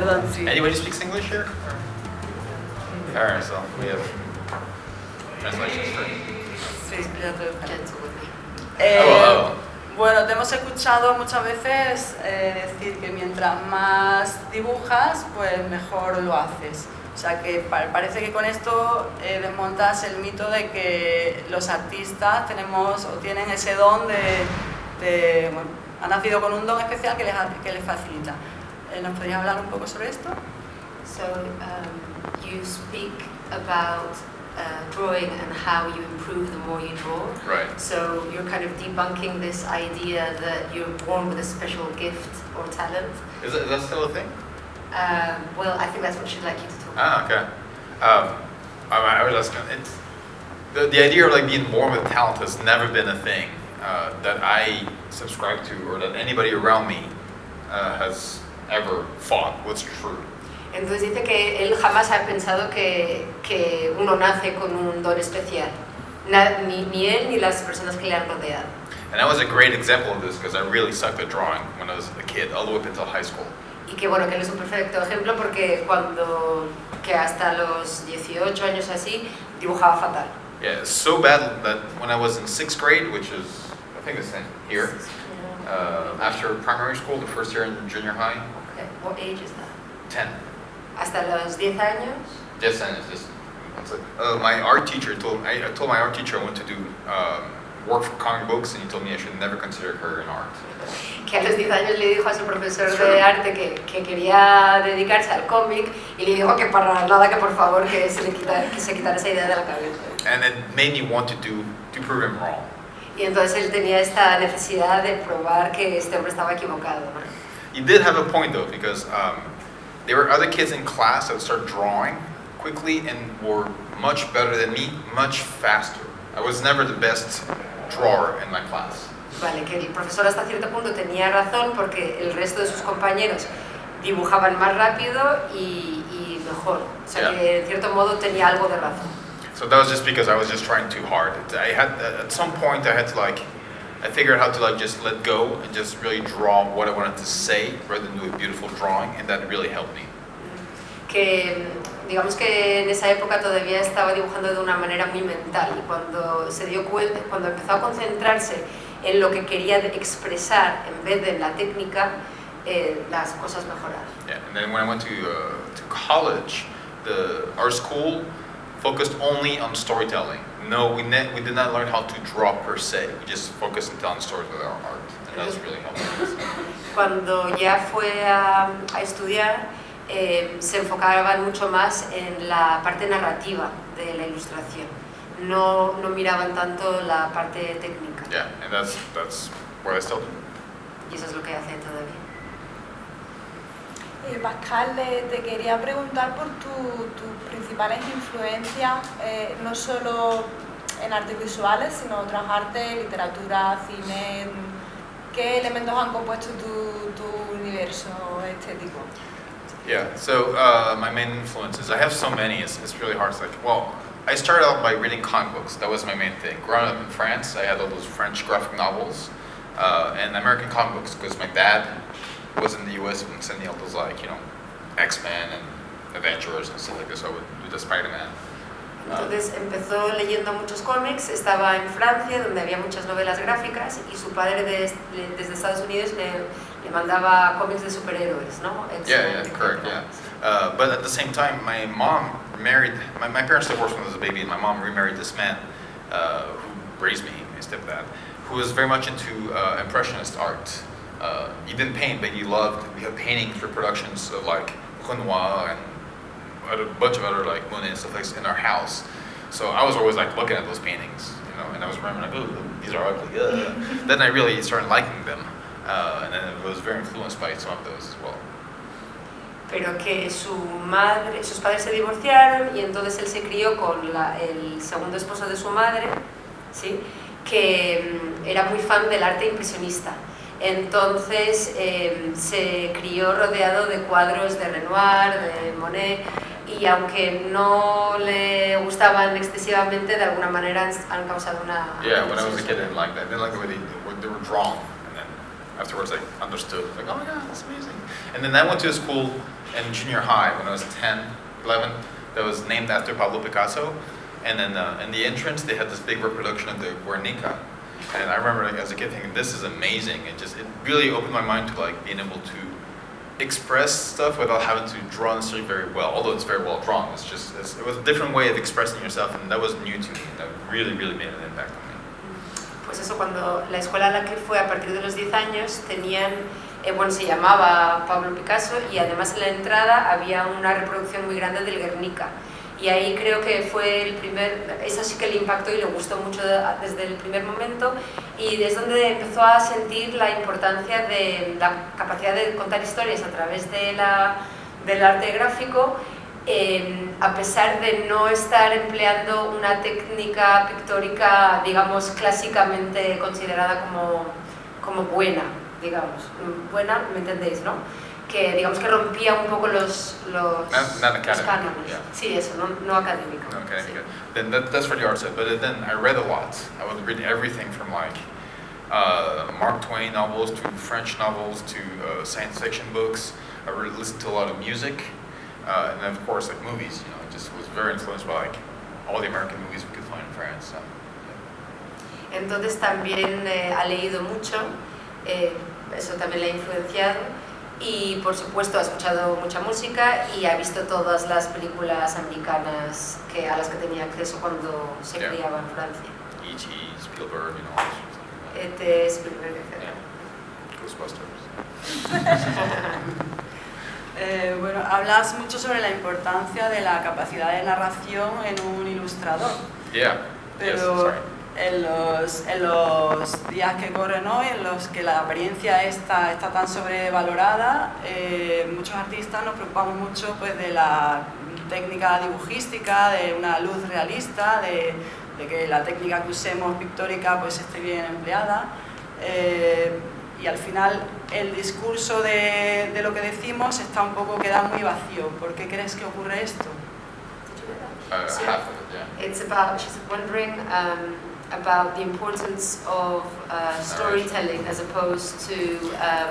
perdón, sí. Anybody speaks English here? Alright, so we have translations for... Sí, ya te Oh. Bueno, te hemos escuchado muchas veces decir que mientras más dibujas, pues mejor lo haces. O sea que parece que con esto desmontas el mito de que los artistas tenemos o tienen ese don bueno, han nacido con un don especial que les facilita. ¿Nos podrías hablar un poco sobre esto? So you speak about drawing and how you improve the more you draw. Right. So you're kind of debunking this idea that you're born with a special gift or talent. Is that still a thing? Well, I think that's what she'd like you to talk about. Ah, okay. I was asking, the idea of like being born with talent has never been a thing that I subscribe to or that anybody around me has ever thought was true. Entonces dice que él jamás ha pensado que uno nace con un don especial, ni él ni las personas que le han rodeado. And that was a great example of this because I really sucked at drawing when I was a kid, all the way up until high school. Y que bueno, que él es un perfecto ejemplo porque que hasta los 18 años así, dibujaba fatal. Yeah, it's so bad that when I was in 6th grade, which is, I think it's here, after primary school, the first year in junior high. Okay. What age is that? 10. Hasta los 10 años. Just my art teacher I told my art teacher I want to do work for comic books, and he told me I should never consider her in art. Que a los 10 años le dijo a su profesor de arte que quería dedicarse al cómic y le dijo que para nada, que por favor que se quitara esa idea de la cabeza. And it made me want to prove him wrong. Y entonces él tenía esta necesidad de probar que este hombre estaba equivocado, ¿no? He did have a point though, because there were other kids in class that started drawing quickly and were much better than me, much faster. I was never the best drawer in my class. Vale, que el profesor hasta cierto punto tenía razón porque el resto de sus compañeros dibujaban más rápido y mejor. O sea que en cierto modo tenía algo de razón. So that was just because I was just trying too hard. I had at some point I figured out to just let go and just really draw what I wanted to say rather than do a beautiful drawing, and that really helped me. Que digamos que en esa época todavía estaba dibujando de una manera muy mental y cuando se dio cuenta, cuando empezó a concentrarse en lo que quería expresar en vez de en la técnica, las cosas mejoraron. Yeah, and then when I went to college, our school focused only on storytelling. No, we did not learn how to draw per se. We just focused on telling stories with our art, and that was really helpful. Cuando ya fue a estudiar, se enfocaban mucho más en la parte narrativa de la ilustración. No miraban tanto la parte técnica. Yeah, and that's what I still do. Y eso es lo que hace todavía. Pascal, te quería preguntar por tus principales influencias, no solo en artes visuales, sino otras artes, literatura, cine. ¿Qué elementos han compuesto tu universo estético? Yeah, so my main influences, I have so many, it's really hard. It's like, well, I started out by reading comic books. That was my main thing. Growing up in France, I had all those French graphic novels and American comic books because my dad was in the US and sent me all those X-Men and Avengers and stuff like this. So I would do the Spider-Man. Entonces empezó leyendo muchos cómics, estaba en Francia donde había muchas novelas gráficas y su padre desde Estados Unidos le mandaba cómics de superhéroes, ¿no? Yeah, correct, yeah. But at the same time, my mom married, my parents divorced when I was a baby, and my mom remarried this man who raised me, my stepdad, who was very much into Impressionist art. He didn't paint, but he loved, we had paintings, reproductions of Renoir and a bunch of other Monet and stuff in our house. So I was always looking at those paintings, and I was remembering oh, these are ugly. Then I really started liking them, and then I was very influenced by some of those as well. Pero que sus padres se divorciaron y entonces él se crió con el segundo esposo de su madre, ¿sí? Que era muy fan del arte impresionista. Entonces se crió rodeado de cuadros de Renoir, de Monet, y aunque no le gustaban excesivamente, de alguna manera han causado una... Yeah, when I was a kid I didn't like that. I didn't like the way they were drawn. And then afterwards I understood, like, oh my god, that's amazing. And then I went to a school in junior high when I was 10, 11, that was named after Pablo Picasso. And then in the entrance, they had this big reproduction of the Guernica. And I remember as a kid thinking, this is amazing. It really opened my mind to like being able to express stuff without having to draw necessarily very well, although it's very well drawn. It was a different way of expressing yourself, and that was new to me. That really made an impact on me. Pues eso, cuando la escuela a la que fue a partir de los 10 años tenían, bueno, se llamaba Pablo Picasso y además en la entrada había una reproducción muy grande del Guernica. Y ahí creo que fue el primer, eso sí que le impactó y le gustó mucho desde el primer momento, y es donde empezó a sentir la importancia de la capacidad de contar historias a través del arte gráfico, a pesar de no estar empleando una técnica pictórica, digamos, clásicamente considerada como buena, digamos. Buena, ¿me entendéis, no? Que digamos que rompía un poco los cánones. Yeah. Sí, eso, no académico. Okay, sí. good. Then that's for the art side. But then I read a lot. I would read everything from like Mark Twain novels to French novels to science fiction books. I would listen to a lot of music, and then of course like movies. You know, I just was very influenced by like all the American movies we could find in France. So, yeah. Entonces también ha leído mucho, eso también le ha influenciado. Y por supuesto ha escuchado mucha música y ha visto todas las películas americanas a las que tenía acceso cuando se criaba en Francia. E.T., Spielberg, you know. E.T., Spielberg, etc. Ghostbusters. Bueno, hablas mucho sobre la importancia de la capacidad de narración en un ilustrador. Yeah. Pero yes, en los días que corren hoy, en los que la apariencia está tan sobrevalorada, muchos artistas nos preocupamos mucho pues, de la técnica dibujística, de una luz realista, de que la técnica que usemos pictórica pues, esté bien empleada. Y al final el discurso de lo que decimos queda muy vacío. ¿Por qué crees que ocurre esto? half of it, yeah. She's wondering about the importance of storytelling as opposed to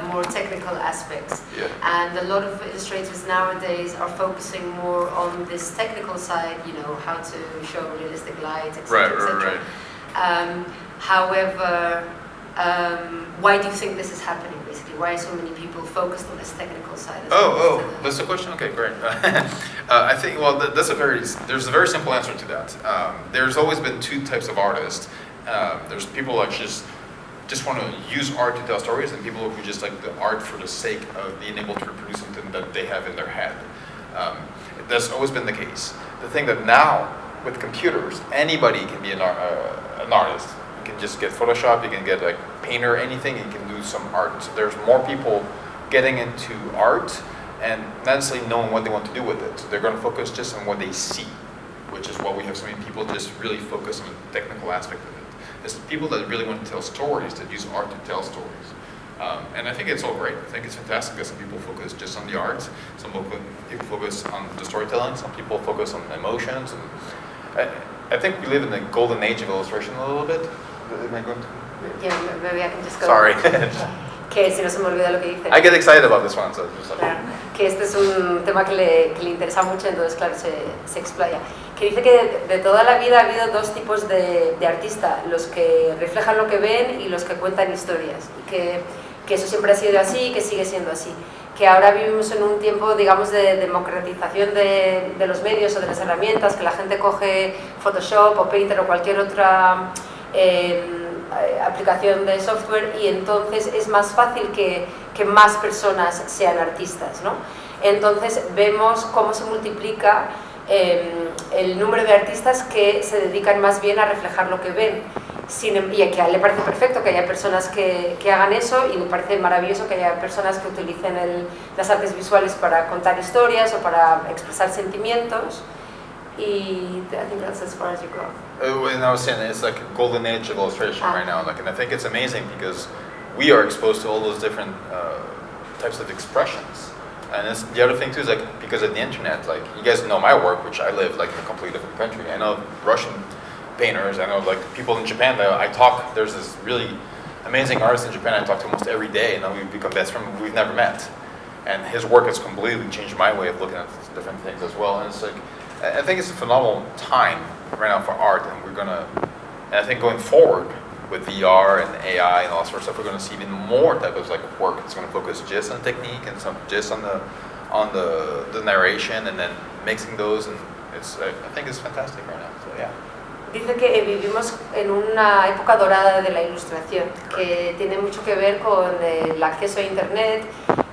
more technical aspects. Yeah. And a lot of illustrators nowadays are focusing more on this technical side, you know, how to show realistic light, etc. Right. However, why do you think this is happening, basically? Why are so many people focused on this technical side? That's the question? Okay, great. I think, well, there's a very simple answer to that. There's always been two types of artists. There's people that just want to use art to tell stories, and people who just like the art for the sake of being able to reproduce something that they have in their head. That's always been the case. The thing that now, with computers, anybody can be an artist. You can just get Photoshop, you can get a painter, anything, you can do some art. So there's more people getting into art and not necessarily knowing what they want to do with it. So they're going to focus just on what they see, which is why we have so many people just really focus on the technical aspect of it. It's people that really want to tell stories, that use art to tell stories. And I think it's all great. I think it's fantastic that some people focus just on the art, some people focus on the storytelling, some people focus on emotions. And I think we live in the golden age of illustration a little bit. Am I going to? Yeah, maybe I can just go. Sorry. Que si no se me olvida lo que dice. I get excited about this one, so just like... Claro, que este es un tema que le interesa mucho, entonces claro, se explaya. Que dice que de toda la vida ha habido dos tipos de artista, los que reflejan lo que ven y los que cuentan historias. Y que eso siempre ha sido así y que sigue siendo así. Que ahora vivimos en un tiempo, digamos, de democratización de los medios o de las herramientas, que la gente coge Photoshop o Painter o cualquier otra aplicación de software, y entonces es más fácil que más personas sean artistas, ¿no? Entonces vemos cómo se multiplica el número de artistas que se dedican más bien a reflejar lo que ven. Y que a él le parece perfecto que haya personas que hagan eso, y le parece maravilloso que haya personas que utilicen las artes visuales para contar historias o para expresar sentimientos. Y I think that's as far as you go. And I was saying it's like a golden age of illustration right now, and I think it's amazing because we are exposed to all those different types of expressions. And the other thing too is like because of the internet, like you guys know my work, which I live like in a completely different country. I know Russian painters, I know like people in Japan that I talk. There's this really amazing artist in Japan I talk to almost every day, and we've become best friends. We've never met, and his work has completely changed my way of looking at different things as well. And it's like, I think it's a phenomenal time right now for art, and and I think going forward with VR and AI and all that sort of stuff, we're going to see even more type of like work. It's going to focus just on technique and some just on the narration, and then mixing those, and I think it's fantastic right now. So yeah. Dice que vivimos en una época dorada de la ilustración, que tiene mucho que ver con el acceso a Internet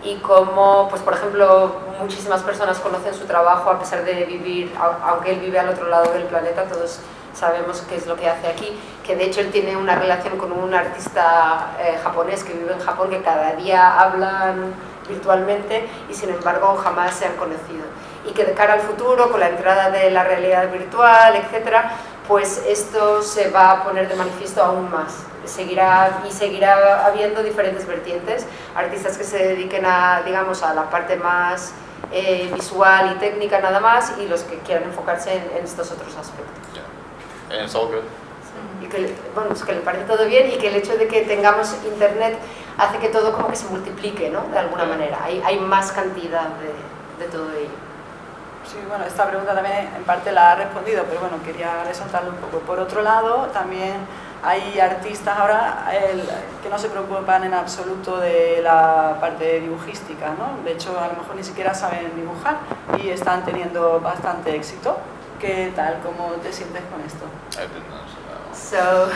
y cómo, pues por ejemplo, muchísimas personas conocen su trabajo a pesar de vivir, aunque él vive al otro lado del planeta, todos sabemos qué es lo que hace aquí, que de hecho él tiene una relación con un artista japonés que vive en Japón, que cada día hablan virtualmente y sin embargo jamás se han conocido. Y que de cara al futuro, con la entrada de la realidad virtual, etcétera, pues esto se va a poner de manifiesto aún más. Seguirá habiendo diferentes vertientes, artistas que se dediquen a, digamos, a la parte más visual y técnica nada más, y los que quieran enfocarse en estos otros aspectos. Yeah. And it's all good. Y que, bueno, pues que le parece todo bien, y que el hecho de que tengamos Internet hace que todo como que se multiplique, ¿no? De alguna manera, hay más cantidad de todo ello. Sí, bueno, esta pregunta también en parte la ha respondido, pero bueno, quería resaltarlo un poco. Por otro lado, también hay artistas ahora que no se preocupan en absoluto de la parte dibujística, ¿no? De hecho, a lo mejor ni siquiera saben dibujar y están teniendo bastante éxito. ¿Qué tal? ¿Cómo te sientes con esto? So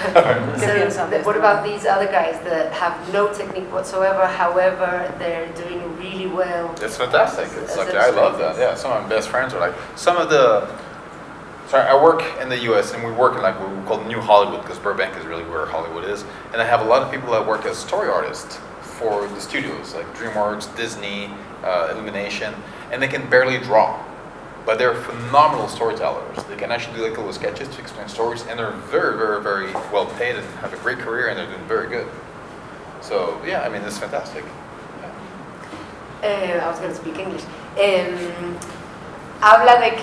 what about these other guys that have no technique whatsoever, however, they're doing really well? It's fantastic. It's like, I love that. Yeah, some of my best friends are like, I work in the US, and we work in like what we call New Hollywood, because Burbank is really where Hollywood is. And I have a lot of people that work as story artists for the studios, like DreamWorks, Disney, Illumination, and they can barely draw. But they're phenomenal storytellers. They can actually do like little sketches to explain stories, and they're very, very, very well paid and have a great career, and they're doing very good. So yeah, I mean, it's fantastic. I was going to speak English. Habla de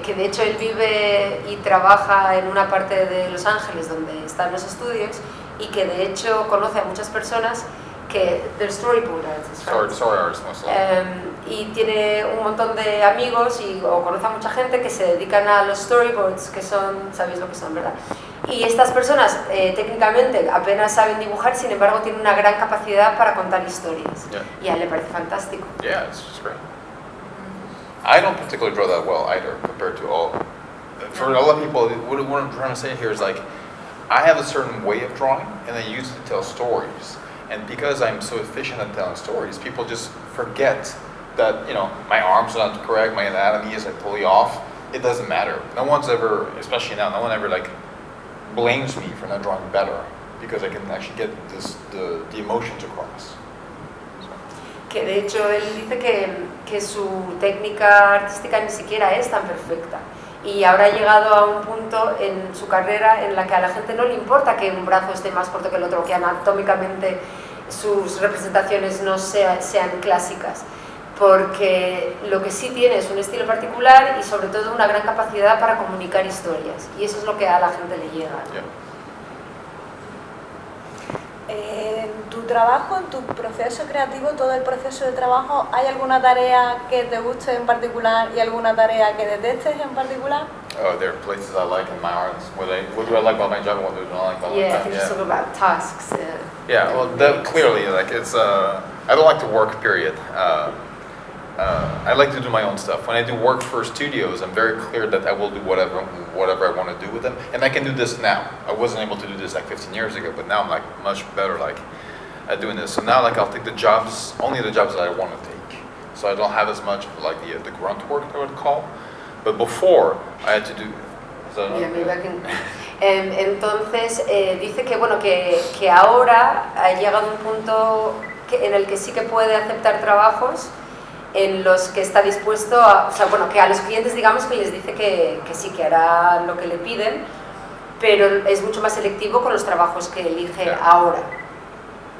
que de hecho él vive y trabaja en una parte de Los Ángeles donde están los estudios, y que de hecho conoce a muchas personas que they're storyboard artists, right? Story artists mostly. Y tiene un montón de amigos o conoce a mucha gente que se dedican a los storyboards, que son, sabéis lo que son, ¿verdad? Y estas personas técnicamente apenas saben dibujar, sin embargo tienen una gran capacidad para contar historias. Yeah. Y a él le parece fantástico. Yeah, it's just great. I don't particularly draw that well either, compared to all. For a lot of people, what I'm trying to say here is like, I have a certain way of drawing, and I use it to tell stories. And because I'm so efficient at telling stories, people just forget that, you know, my arms are not correct, my anatomy is like totally off. It doesn't matter. No one's ever, especially now, no one ever like blames me for not drawing better, because I can actually get the emotions across. Que de hecho él dice que su técnica artística ni siquiera es tan perfecta, y ahora ha llegado a un punto en su carrera en la que a la gente no le importa que un brazo esté más corto que el otro, que anatómicamente sus representaciones no sean clásicas, porque lo que sí tiene es un estilo particular y sobre todo una gran capacidad para comunicar historias, y eso es lo que a la gente le llega. Yeah. En tu trabajo, en tu proceso creativo, todo el proceso de trabajo, ¿hay alguna tarea que te guste en particular y alguna tarea que detestes en particular? Oh, there are places I like in my art. What do I like about my job and what do I not like about my job? Yeah, just talk about tasks. Yeah, well, clearly, like it's, I don't like to work, period. I like to do my own stuff. When I do work for studios, I'm very clear that I will do whatever I want to do with them, and I can do this now. I wasn't able to do this like 15 years ago, but now I'm like much better like at doing this. So now like I'll take only the jobs that I want to take. So I don't have as much of like the grunt work I would call. But before I had to do. Entonces dice que bueno que ahora ha llegado un punto en el que sí que puede aceptar trabajos en los que está dispuesto a, o sea, bueno, que a los clientes digamos que les dice que sí, que hará lo que le piden, pero es mucho más selectivo con los trabajos que elige ahora.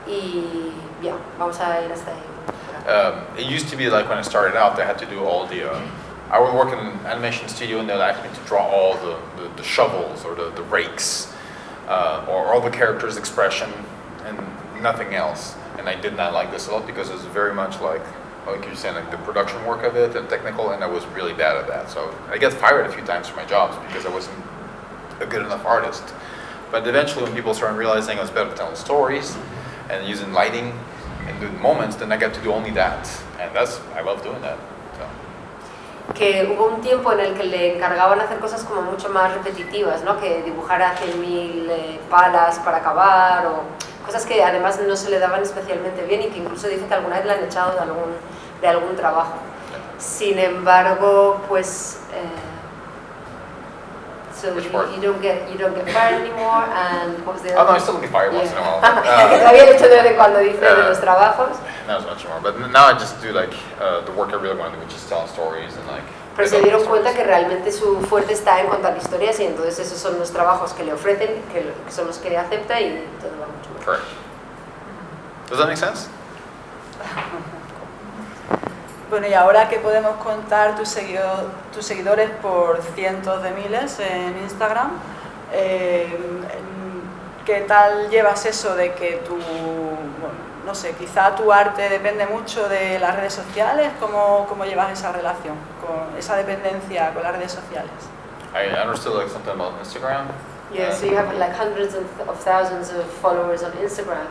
Y ya, vamos a ir hasta ahí. It used to be like when I started out, I had to do all the, I would work in an animation studio and they'd ask me to draw all the shovels or the rakes, or all the characters' expression, and nothing else. And I did not like this a lot because it's very much like you're saying, like the production work of it and technical, and I was really bad at that. So I got fired a few times from my jobs because I wasn't a good enough artist. But eventually when people started realizing I was better at telling stories and using lighting and doing moments, then I got to do only that. And I love doing that. So. Que hubo un tiempo en el que le encargaban hacer cosas como mucho más repetitivas, ¿no? Que dibujara 100.000 palas para acabar o cosas que además no se le daban especialmente bien y que incluso dice que alguna vez le han echado de algún trabajo. Sin embargo, pues so you don't get fired anymore, and what was the other? Oh no, I still get fired once in a while. Que todavía le echo de vez en cuando dice de los trabajos. Not as much more, but now I just do like the work I really want to do, which is telling stories and like. Pero se dieron cuenta que realmente su fuerte está en contar historias y entonces esos son los trabajos que le ofrecen, que son los que acepta y todo va mucho mejor. Correct. Does that make sense? Bueno, y ahora que podemos contar tus seguidores por cientos de miles en Instagram, ¿qué tal llevas eso de que no sé, quizá tu arte depende mucho de las redes sociales? ¿Cómo llevas esa relación, con esa dependencia con las redes sociales? I understood like something about Instagram. Yeah, so you have like hundreds of thousands of followers on Instagram.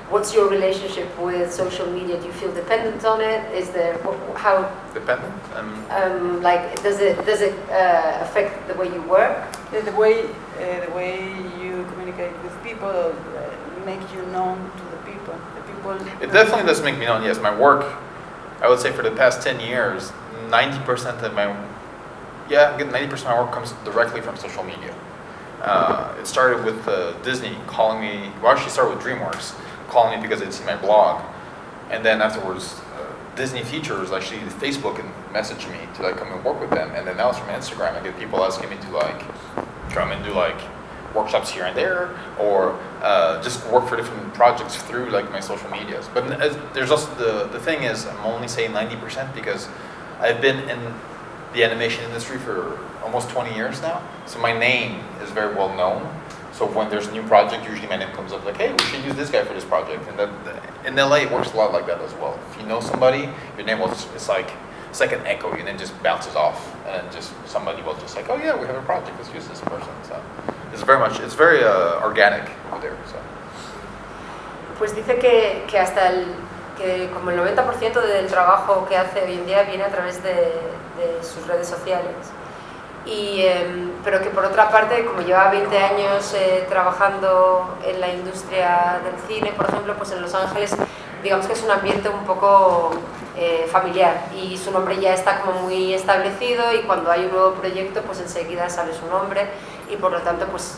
What's your relationship with social media? Do you feel dependent on it? Is there how Dependent? like does it affect the way you work? The way you communicate with people, make you known to the people. It definitely does make me known. Yes, my work, I would say for the past 10 years, 90% of my work comes directly from social media. It started with Disney calling me. Well, actually started with DreamWorks calling me because they'd seen my blog, and then afterwards Disney features actually Facebook and message me to like come and work with them, and then now it's from Instagram. I get people asking me to like come and do like workshops here and there, or just work for different projects through like my social medias. But there's also the thing is I'm only saying 90% because I've been in the animation industry for almost 20 years now, so my name is very well known. So when there's a new project, usually my name comes up like, hey, we should use this guy for this project. And that, in LA, it works a lot like that as well. If you know somebody, your name will it's like an echo. Your name just bounces off, and then just somebody will just like, oh yeah, we have a project. Let's use this person. So it's very organic over there. So. Pues dice que que como el 90% del trabajo que hace hoy en día viene a través de sus redes sociales. Pero que por otra parte, como lleva 20 años trabajando en la industria del cine, por ejemplo, pues en Los Ángeles, digamos que es un ambiente un poco familiar y su nombre ya está como muy establecido y cuando hay un nuevo proyecto, pues enseguida sale su nombre y por lo tanto, pues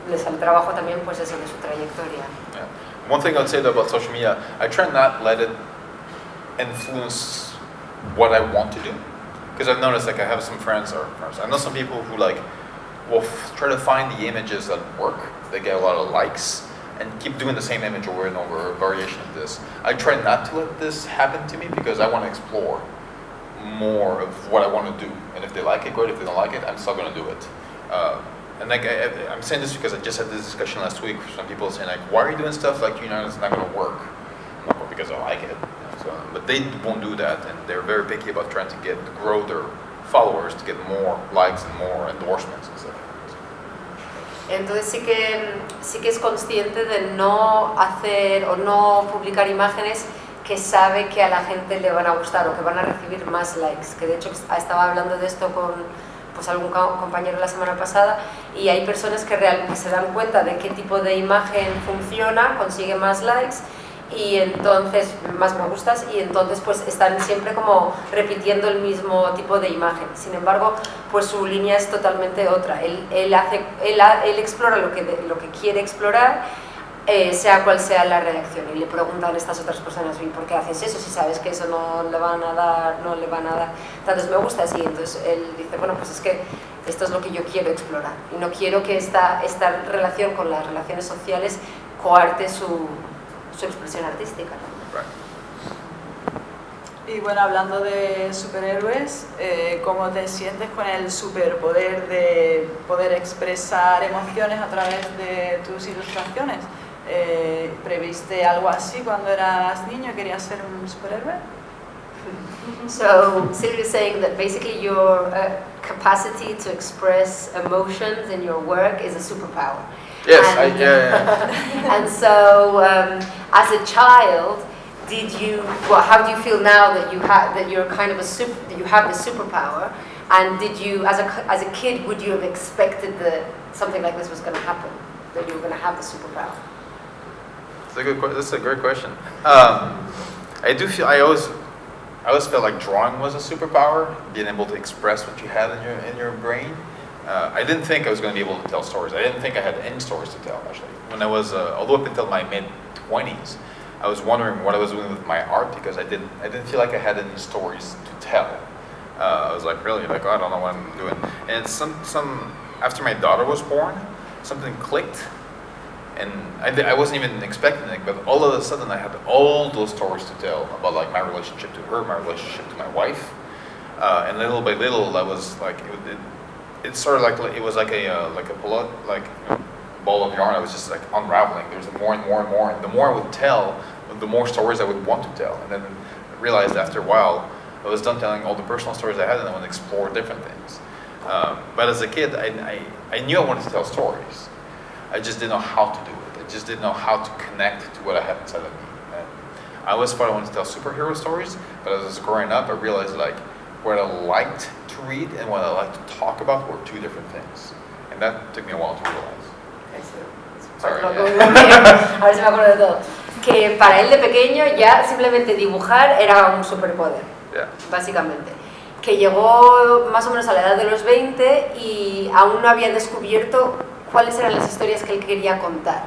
le sale trabajo también, pues eso de su trayectoria. Yeah. One thing I'd say though about social media, I try not let it influence what I want to do. Because I've noticed, like, I have some friends, I know some people who, like, will try to find the images that work, they get a lot of likes, and keep doing the same image over and over, a variation of this. I try not to let this happen to me because I want to explore more of what I want to do. And if they like it, great. If they don't like it, I'm still going to do it. And like, I'm saying this because I just had this discussion last week with some people saying, like, why are you doing stuff like, it's not going to work? I'm like, because I like it. So, but they won't do that, and they're very picky about trying to grow their followers to get more likes and more endorsements and stuff. Entonces sí que es consciente de no hacer o no publicar imágenes que sabe que a la gente le van a gustar o que van a recibir más likes. Que de hecho estaba hablando de esto con pues algún compañero la semana pasada y hay personas que realmente se dan cuenta de qué tipo de imagen funciona, consigue más likes y entonces más me gustas y entonces pues están siempre como repitiendo el mismo tipo de imagen. Sin embargo, pues su línea es totalmente otra. Él explora lo que quiere explorar, sea cual sea la reacción, y le preguntan a estas otras personas, ¿y por qué haces eso si sabes que eso no le van a dar tantos me gustas? Y entonces él dice, bueno, pues es que esto es lo que yo quiero explorar y no quiero que esta relación con las relaciones sociales coarte su expresión artística, ¿no? Right. Y bueno, hablando de superhéroes, ¿cómo te sientes con el superpoder de poder expresar emociones a través de tus ilustraciones? ¿Previste algo así cuando eras niño? ¿Querías ser un superhéroe? So Sylvia's saying that basically your capacity to express emotions in your work is a superpower. Yes, And, and so, as a child, how do you feel now that you're kind of that you have the superpower? And did you, as a kid, would you have expected that something like this was going to happen? That you were going to have the superpower? That's a great question. I do feel I always felt like drawing was a superpower, being able to express what you had in your brain. I didn't think I was going to be able to tell stories. I didn't think I had any stories to tell, actually. When I was, although up until my mid-20s, I was wondering what I was doing with my art because I didn't feel like I had any stories to tell. I was like, really, like, oh, I don't know what I'm doing. And after my daughter was born, something clicked. And I wasn't even expecting it, but all of a sudden I had all those stories to tell about like my relationship to her, my relationship to my wife, and little by little I was like, it sort of like it was like a ball of yarn. I was just like unraveling. There was more and more and more, and the more I would tell, the more stories I would want to tell. And then I realized after a while I was done telling all the personal stories I had, and I wanted to explore different things. But as a kid, I knew I wanted to tell stories. I just didn't know how to do it. I just didn't know how to connect to what I had inside of me. And I always thought I wanted to tell superhero stories, but as I was growing up, I realized like what I liked to read and what I liked to talk about were two different things. And that took me a while to realize. Sorry, a ver si me acuerdo de todo. Que para él de pequeño ya simplemente dibujar era un superpoder, básicamente. Que llegó más o menos a la edad de los 20 y aún no había descubierto cuáles eran las historias que él quería contar.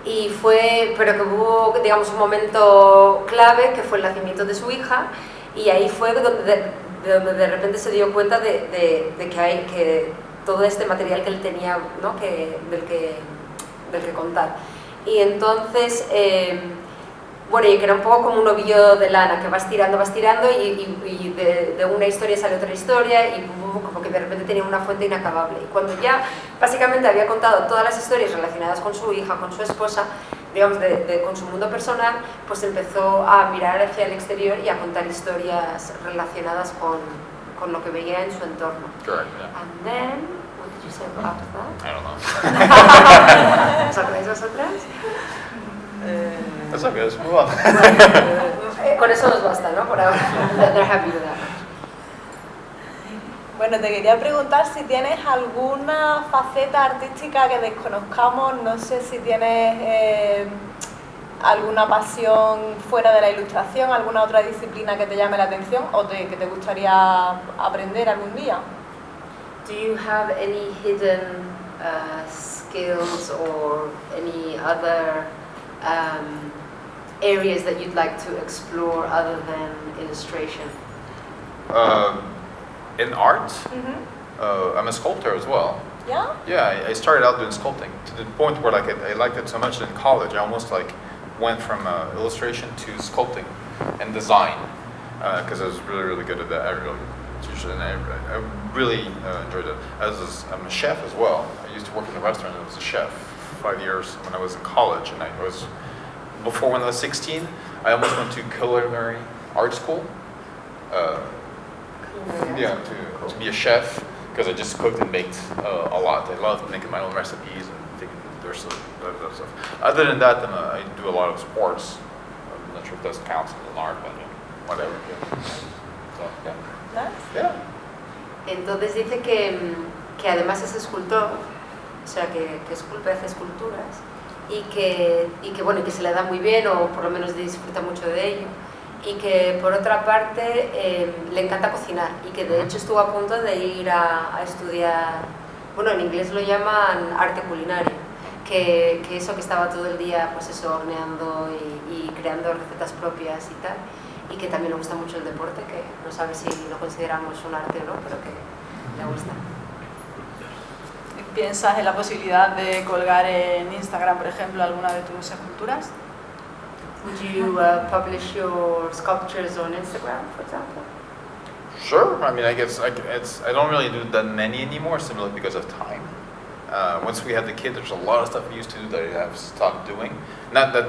Pero que hubo, digamos, un momento clave que fue el nacimiento de su hija, y ahí fue donde de repente se dio cuenta de que todo este material que él tenía, ¿no? del que contar. Y entonces, bueno, y que era un poco como un ovillo de lana, que vas tirando y de una historia sale otra historia, y como que de repente tenía una fuente inacabable. Y cuando ya básicamente había contado todas las historias relacionadas con su hija, con su esposa, digamos, con su mundo personal, pues empezó a mirar hacia el exterior y a contar historias relacionadas con lo que veía en su entorno. Correct, yeah. And then, what did you say after that? I don't know. ¿Os acordáis vosotras? That's okay, let's move on. Con eso nos basta, ¿no? Por ahora. They're happy with that. Bueno, te quería preguntar si tienes alguna faceta artística que desconozcamos. No sé si tienes alguna pasión fuera de la ilustración, alguna otra disciplina que te llame la atención o que te gustaría aprender algún día. Do you have any hidden skills or any other areas that you'd like to explore other than illustration? In art, I'm a sculptor as well. Yeah? Yeah, I started out doing sculpting to the point where like I liked it so much that in college I almost like went from illustration to sculpting and design because I was really, really good at that. I really enjoyed it. I'm a chef as well. I used to work in a restaurant and I was a chef 5 years when I was in college, and before when I was 16, I almost went to culinary art school. To be a chef, because I just cooked and baked a lot. I loved making my own recipes and taking their stuff. Other than that, then I do a lot of sports. I'm not sure if that counts as an art, but whatever. Yeah. So, yeah. Nice. Yeah. Entonces dice que además es escultor, o sea que esculpe, hace esculturas, y que bueno, que se le da muy bien, o por lo menos disfruta mucho de ello. Y que por otra parte le encanta cocinar, y que de hecho estuvo a punto de ir a estudiar, bueno, en inglés lo llaman arte culinario, que eso, que estaba todo el día pues eso, horneando y creando recetas propias y tal, y que también le gusta mucho el deporte, que no sabe si lo consideramos un arte o no, pero que le gusta. ¿Piensas en la posibilidad de colgar en Instagram, por ejemplo, alguna de tus esculturas? Would you publish your sculptures on Instagram, for example? Sure. I mean, I guess I don't really do that many anymore, simply because of time. Once we had the kid, there's a lot of stuff we used to do that I have stopped doing. Not that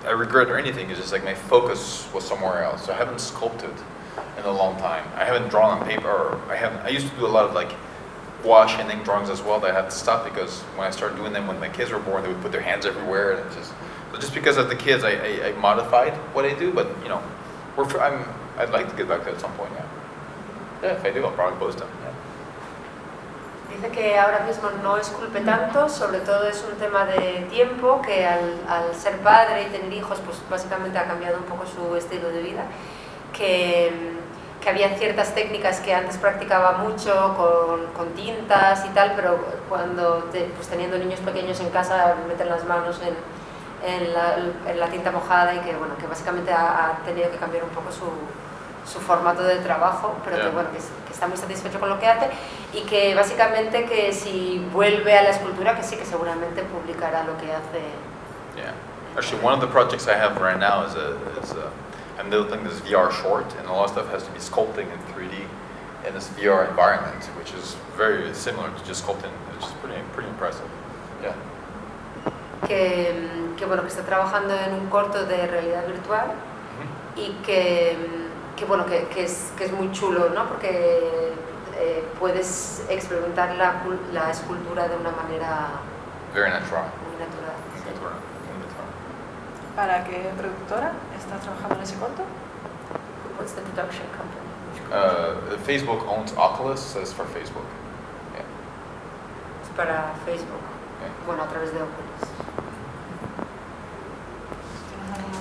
I regret or anything, it's just like my focus was somewhere else. So I haven't sculpted in a long time. I haven't drawn on paper, or I used to do a lot of like gouache and ink drawings as well that I had to stop because when I started doing them when my kids were born, they would put their hands everywhere, and it just because of the kids, I modified what I do. But you know, I'd like to get back to it at some point. Yeah, if I do, I'll probably post them. Yeah. Dice que ahora mismo no esculpe tanto, sobre todo es un tema de tiempo, que al ser padre y tener hijos, pues básicamente ha cambiado un poco su estilo de vida, que había ciertas técnicas que antes practicaba mucho con tintas y tal, pero cuando pues teniendo niños pequeños en casa meten las manos en la tinta mojada y que bueno, que básicamente ha tenido que cambiar un poco su formato de trabajo, pero que bueno, que está muy satisfecho con lo que hace y que básicamente que si vuelve a la escultura, que sí, que seguramente publicará lo que hace. Yeah, actually one of the projects I have right now is I'm building this VR short, and a lot of stuff has to be sculpting in 3D in this VR environment, which is very similar to just sculpting, which is pretty impressive. Yeah. Que bueno, que está trabajando en un corto de realidad virtual y que bueno, que es muy chulo, ¿no? Porque puedes experimentar la escultura de una manera very natural. Muy natural. Sí. Natural. ¿Para qué productora estás trabajando en ese corto? What's the production company? Facebook owns Oculus, so it's for Facebook. Yeah. Es para Facebook. Okay. Bueno, a través de Oculus.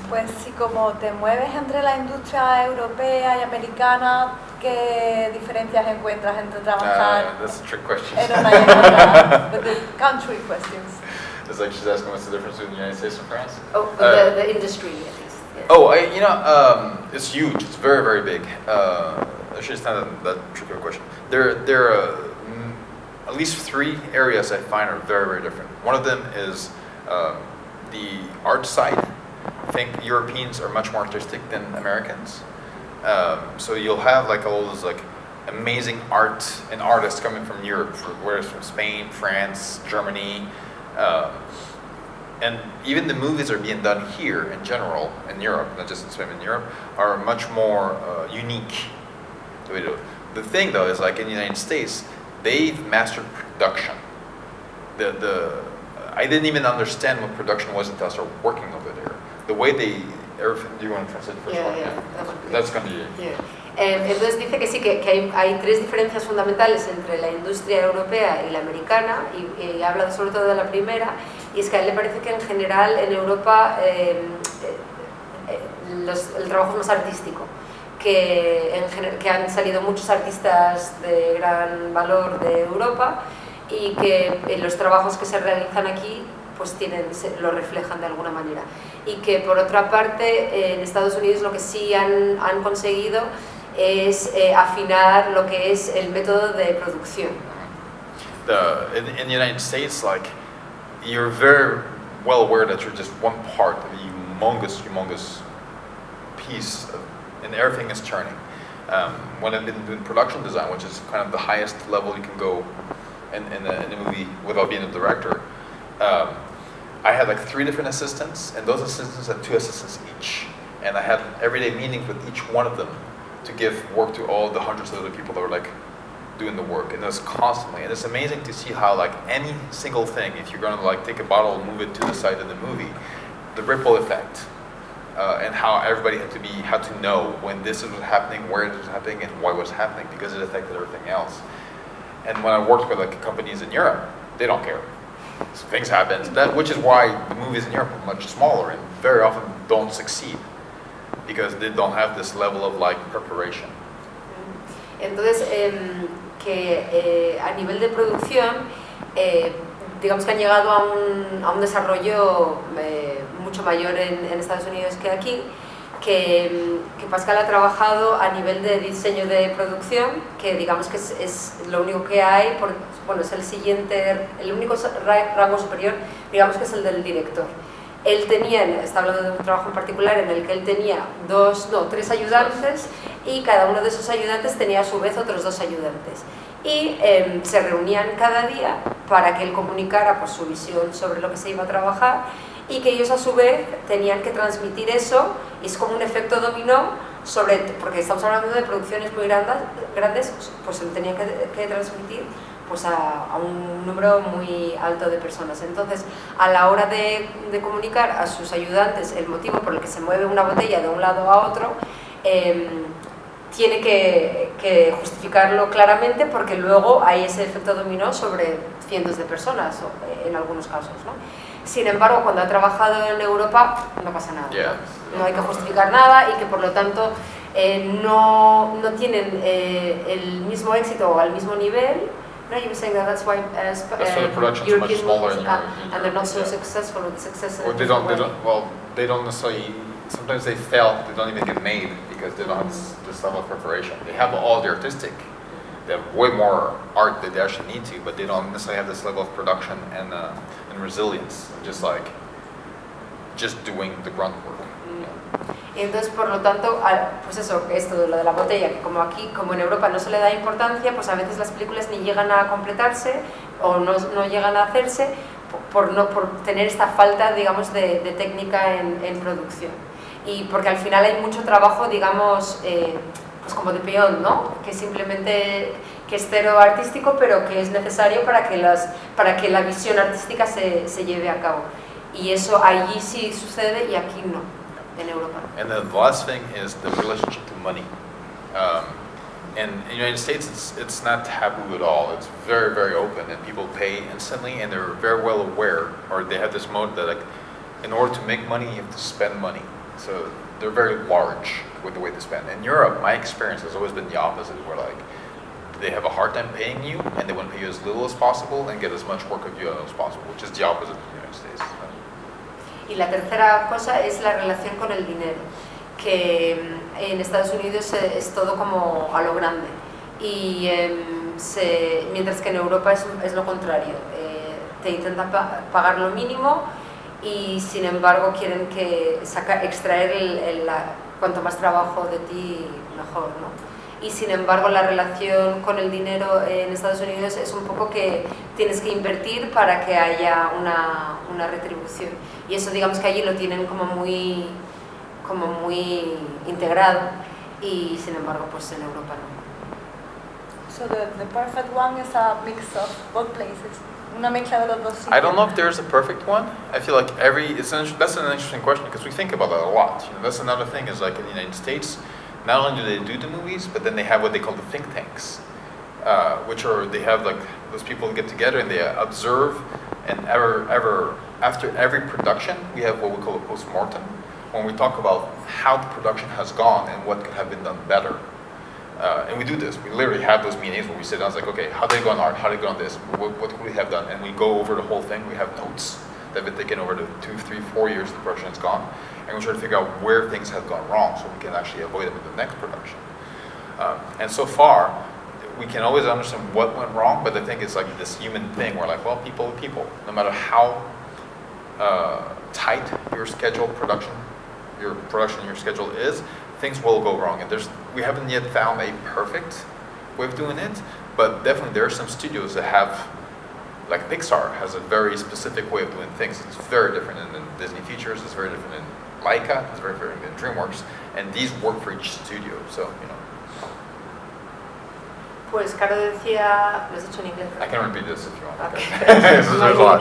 Pues sí, como te mueves entre la industria europea y americana, ¿qué diferencias encuentras entre trabajar That's a trick question. en una y en otra? But the country questions. It's like she's asking what's the difference between the United States and France? Oh, the industry at least. Yeah. Oh, it's huge. It's very, very big. Actually, it's not that tricky of a question. There are at least 3 areas I find are very, very different. One of them is the art side. I think Europeans are much more artistic than Americans. So you'll have like all those like amazing art and artists coming from Europe, whereas from Spain, France, Germany, and even the movies are being done here in general in Europe, not just in Spain, in Europe, are much more unique. The thing though is like in the United States, they've mastered production. I didn't even understand what production was until I started working over there. The way do you want to translate the first one? Yeah. That's going to be... Yeah. Entonces dice que sí, que hay 3 diferencias fundamentales entre la industria europea y la americana, y habla sobre todo de la primera, y es que a él le parece que en general en Europa el trabajo es más artístico, que han salido muchos artistas de gran valor de Europa y que los trabajos que se realizan aquí pues lo reflejan de alguna manera, y que por otra parte en Estados Unidos lo que sí han conseguido es afinar lo que es el método de producción. In the United States, like, you're very well aware that you're just one part of a humongous piece and everything is turning. When I've been doing production design, which is kind of the highest level you can go in a movie without being a director, I had like 3 different assistants, and those assistants had 2 assistants each. And I had everyday meetings with each one of them to give work to all the hundreds of other people that were like doing the work. And it was constantly, and it's amazing to see how like any single thing, if you're gonna like take a bottle and move it to the side of the movie, the ripple effect, and how everybody had to know when this was happening, where it was happening, and why it was happening, because it affected everything else. And when I worked with like companies in Europe, they don't care. So things happen, which is why the movies in Europe are much smaller and very often don't succeed, because they don't have this level of like preparation. Entonces, que a nivel de producción, digamos que han llegado a un desarrollo mucho mayor en Estados Unidos que aquí, que Pascal ha trabajado a nivel de diseño de producción, que digamos que es lo único que hay, bueno, es el único rango superior, digamos que es el del director. Él está hablando de un trabajo en particular en el que él tenía 3 ayudantes, y cada uno de esos ayudantes tenía a su vez otros 2 ayudantes. y se reunían cada día para que él comunicara pues, su visión sobre lo que se iba a trabajar y que ellos a su vez tenían que transmitir eso, y es como un efecto dominó porque estamos hablando de producciones muy grandes, pues se tenían que transmitir pues a un número muy alto de personas. Entonces, a la hora de comunicar a sus ayudantes el motivo por el que se mueve una botella de un lado a otro, tiene que justificarlo claramente, porque luego hay ese efecto dominó sobre cientos de personas, en algunos casos, ¿no? Sin embargo, cuando ha trabajado en Europa, no pasa nada, ¿no? No hay que justificar nada, y que por lo tanto no tienen el mismo éxito o al mismo nivel. No, you were saying that's why the production's much European smaller movies in and they're not so yeah. successful with the success. Or they don't necessarily. Sometimes they fail. They don't even get made because they don't have this level of preparation. They have all the artistic. They have way more art that they actually need to, but they don't necessarily have this level of production and resilience. Just doing the grunt work. Y entonces, por lo tanto, pues eso, esto de lo de la botella, que como aquí, como en Europa no se le da importancia, pues a veces las películas ni llegan a completarse o no llegan a hacerse por tener esta falta, digamos, de técnica en producción. Y porque al final hay mucho trabajo, digamos, pues como de peón, ¿no? Que simplemente que es cero artístico, pero que es necesario para que la visión artística se lleve a cabo. Y eso allí sí sucede y aquí no. In Europa. And the last thing is the relationship to money. In the United States, it's not taboo at all. It's very, very open, and people pay instantly, and they're very well aware, or they have this mode that, like, in order to make money, you have to spend money. So they're very large with the way they spend. In Europe, my experience has always been the opposite, where like they have a hard time paying you, and they want to pay you as little as possible and get as much work of you as possible, which is the opposite in the United States. Y la tercera cosa es la relación con el dinero, que en Estados Unidos es todo como a lo grande, y mientras que en Europa es lo contrario, te intentan pagar lo mínimo y sin embargo quieren extraer cuanto más trabajo de ti mejor, ¿no? Y sin embargo la relación con el dinero en Estados Unidos es un poco que tienes que invertir para que haya una retribución, y eso digamos que allí lo tienen como muy integrado, y sin embargo pues en Europa no. So the perfect one is a mix of both places. Una mezcla de los dos sitios. I don't know if there's a perfect one. I feel like that's an interesting question, because we think about that a lot. You know, that's another thing, is like in the United States, not only do they do the movies, but then they have what they call the think tanks, they have like those people who get together and they observe, and after every production, we have what we call a post-mortem, when we talk about how the production has gone and what could have been done better. And we do this. We literally have those meetings where we sit down. It's like, okay, how did it go on art? How did it go on this? What could we have done? And we go over the whole thing. We have notes that have been taken over the 2, 3, 4 years the production has gone, and we try to figure out where things have gone wrong so we can actually avoid them in the next production. And so far, we can always understand what went wrong, but I think it's like this human thing where, like, well, people are people. No matter how tight your schedule, your schedule is, things will go wrong. And we haven't yet found a perfect way of doing it, but definitely there are some studios that have, like Pixar has a very specific way of doing things. It's very different in Disney Features, it's very different in Laika, it's very different in DreamWorks, and these work for each studio, so, you know. Pues Caro decía, lo has dicho en inglés. I can repeat this if you want. Okay. There's a lot.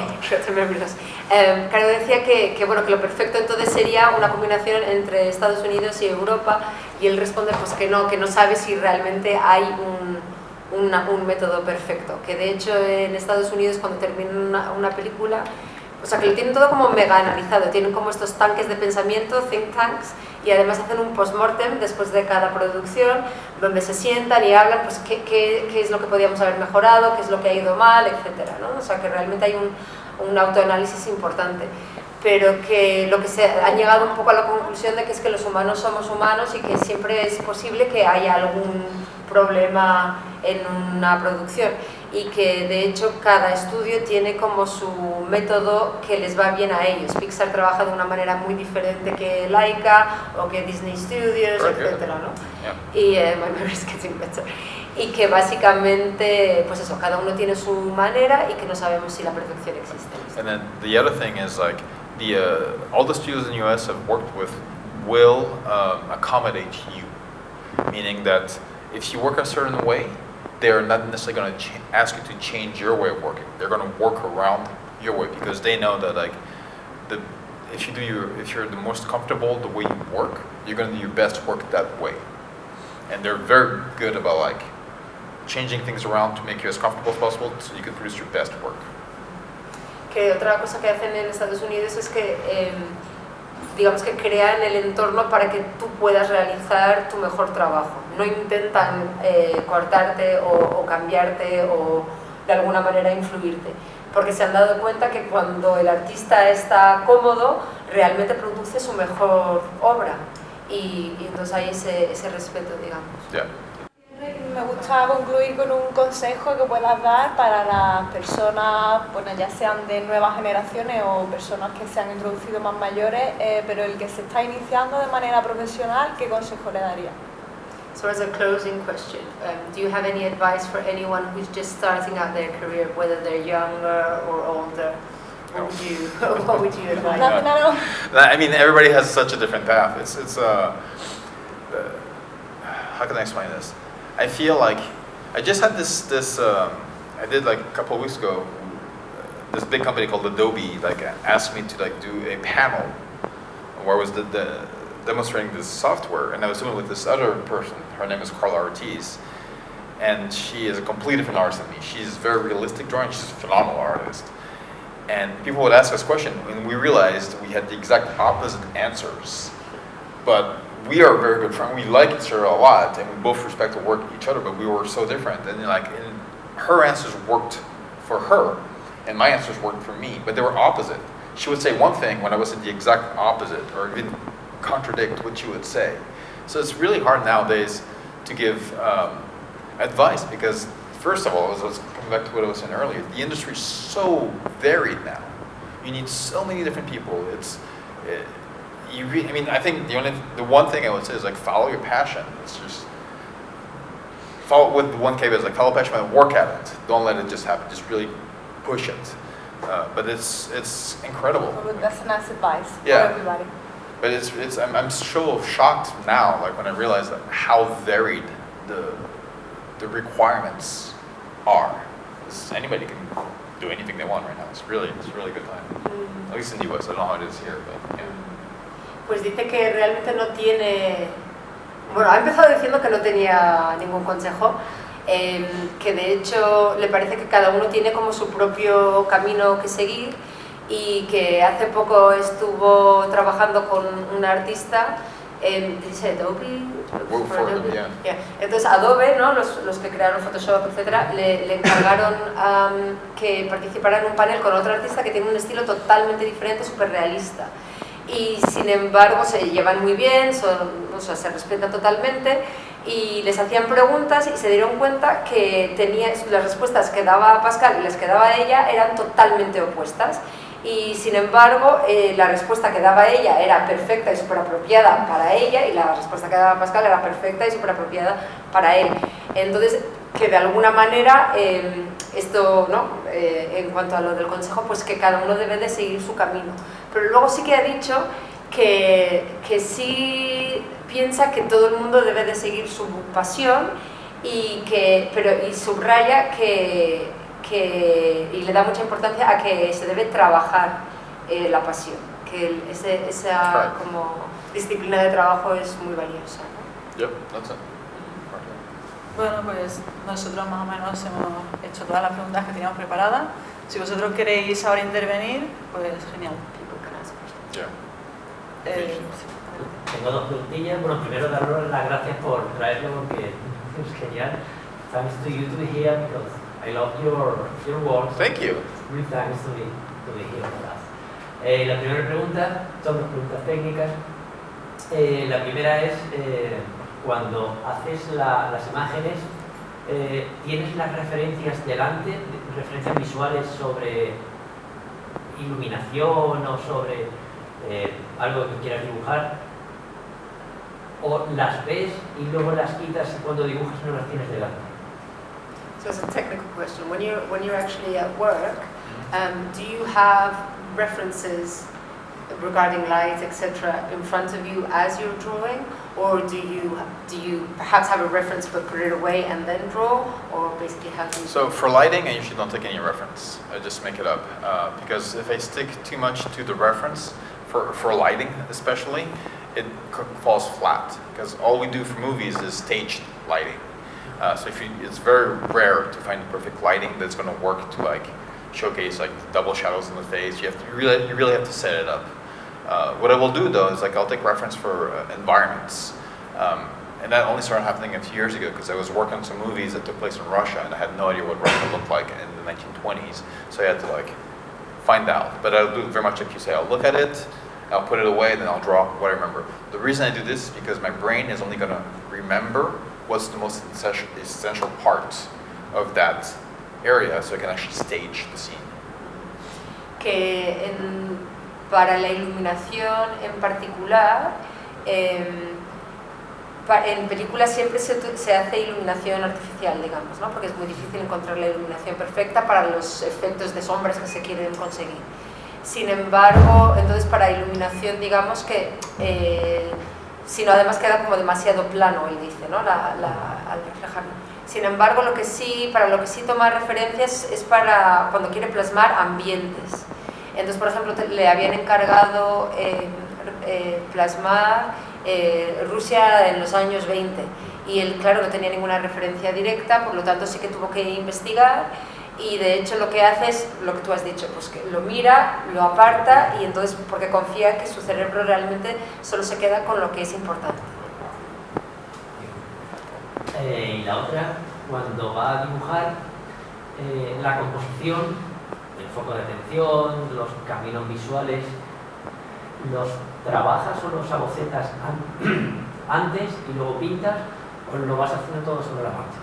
Caro decía que bueno, que lo perfecto entonces sería una combinación entre Estados Unidos y Europa, y él responde pues que no sabe si realmente hay un método perfecto, que de hecho en Estados Unidos cuando terminan una película, o sea que lo tienen todo como mega analizado, tienen como estos tanques de pensamiento, think tanks, y además hacen un post-mortem después de cada producción, donde se sientan y hablan pues qué es lo que podíamos haber mejorado, qué es lo que ha ido mal, etcétera, ¿no? O sea que realmente hay un autoanálisis importante, pero que lo que han llegado un poco a la conclusión de que es que los humanos somos humanos y que siempre es posible que haya algún problema en una producción, y que de hecho cada estudio tiene como su método que les va bien a ellos. Pixar trabaja de una manera muy diferente que Laika o que Disney Studios, etcétera, ¿no? Yeah. Y my memory is getting better. y que básicamente, pues eso, cada uno tiene su manera y que no sabemos si la perfección existe. And then the other thing is like all the studios in the US have worked with will accommodate you, meaning that if you work a certain way, they are not necessarily going to ask you to change your way of working. They're going to work around your way because they know that like if you're the most comfortable the way you work, you're going to do your best work that way. And they're very good about like changing things around to make you as comfortable as possible so you can produce your best work. Que otra cosa que hacen en Estados Unidos es que digamos que crean el entorno para que tú puedas realizar tu mejor trabajo. No intentan cortarte o cambiarte o de alguna manera influirte, porque se han dado cuenta que cuando el artista está cómodo, realmente produce su mejor obra y entonces hay ese respeto, digamos. Yeah. Me gusta concluir con un consejo que puedas dar para las personas, bueno, ya sean de nuevas generaciones o personas que se han introducido más mayores, pero el que se está iniciando de manera profesional, ¿qué consejo le daría? So as a closing question, do you have any advice for anyone who's just starting out their career, whether they're younger or older? What would you advise? No. I mean, everybody has such a different path. It's how can I explain this? I feel like I just had this I did like a couple of weeks ago. This big company called Adobe like asked me to like do a panel where I was demonstrating this software, and I was doing it with this other person. Her name is Carla Ortiz, and she is a completely different artist than me. She's very realistic drawing. She's a phenomenal artist. And people would ask us questions, and we realized we had the exact opposite answers. But we are very good friends. We like each other a lot, and we both respect the work of each other. But we were so different, and her answers worked for her, and my answers worked for me. But they were opposite. She would say one thing when I was in the exact opposite, or even contradict what she would say. So it's really hard nowadays to give advice because, first of all, let's come back to what I was saying earlier. The industry is so varied now. You need so many different people. I think the one thing I would say is like follow your passion. It's just follow with one caveat is like follow passion and work at it. Don't let it just happen. Just really push it. But it's incredible. Well, that's a nice advice for everybody. But I'm so shocked now, like when I realize that how varied the requirements are. Anybody can do anything they want right now. It's really a good time. At least in the US. I don't know how it is here, but yeah. Pues dice que realmente no tiene... Bueno, ha empezado diciendo que no tenía ningún consejo, que de hecho le parece que cada uno tiene como su propio camino que seguir y que hace poco estuvo trabajando con un artista, dice Adobe, entonces Adobe, ¿no? los que crearon Photoshop, etcétera, le encargaron que participara en un panel con otro artista que tiene un estilo totalmente diferente, súper realista. Y sin embargo se llevan muy bien, se respetan totalmente y les hacían preguntas y se dieron cuenta que las respuestas que daba Pascal y las que daba ella eran totalmente opuestas. Y sin embargo la respuesta que daba ella era perfecta y súper apropiada para ella y la respuesta que daba Pascal era perfecta y súper apropiada para él. Entonces, que de alguna manera esto, ¿no? En cuanto a lo del consejo, pues que cada uno debe de seguir su camino. Pero luego sí que ha dicho que sí piensa que todo el mundo debe de seguir su pasión y subraya y le da mucha importancia a que se debe trabajar la pasión, que esa como disciplina de trabajo es muy valiosa, ¿no? Yep, that's it. Bueno, pues nosotros más o menos hemos hecho todas las preguntas que teníamos preparadas. Si vosotros queréis ahora intervenir, pues genial. Tengo dos preguntillas. Bueno, primero daros las gracias por traerlo porque es genial. Thanks to you to be here because I love your work. Thank you. Really thanks to be here with us. La primera pregunta son dos preguntas técnicas. La primera es cuando haces las imágenes, ¿tienes las referencias delante, referencias visuales sobre iluminación o sobre algo que quieras dibujar? ¿O las ves y luego las quitas y cuando dibujas no las tienes delante? So it's a technical question. When you're actually at work, do you have references regarding light, etc., in front of you as you're drawing, or do you perhaps have a reference but put it away and then draw, or basically how do you? So for lighting, I usually don't take any reference. I just make it up because if I stick too much to the reference for lighting, especially, it falls flat. Because all we do for movies is staged lighting. So it's very rare to find the perfect lighting that's going to work to like showcase like double shadows in the face. You really have to set it up. What I will do though is like I'll take reference for environments, and that only started happening a few years ago because I was working on some movies that took place in Russia and I had no idea what Russia looked like in the 1920s, so I had to like find out. But I'll do very much like you say. I'll look at it, I'll put it away, then I'll draw what I remember. The reason I do this is because my brain is only going to remember what's the most essential part of that area, so I can actually stage the scene. Para la iluminación en particular, en películas siempre se hace iluminación artificial, digamos, ¿no? Porque es muy difícil encontrar la iluminación perfecta para los efectos de sombras que se quieren conseguir. Sin embargo, entonces para iluminación, digamos que, si no, además queda como demasiado plano, él dice, ¿no? Al reflejarlo. Sin embargo, para lo que sí toma referencias es para cuando quiere plasmar ambientes. Entonces, por ejemplo, le habían encargado plasmar Rusia en los años 20 y él, claro, no tenía ninguna referencia directa, por lo tanto sí que tuvo que investigar y de hecho lo que hace es lo que tú has dicho, pues que lo mira, lo aparta y entonces porque confía que su cerebro realmente solo se queda con lo que es importante. Y la otra, cuando va a dibujar, la composición, el foco de atención, los caminos visuales, ¿los trabajas o los abocetas antes y luego pintas o lo vas haciendo todo sobre la marcha?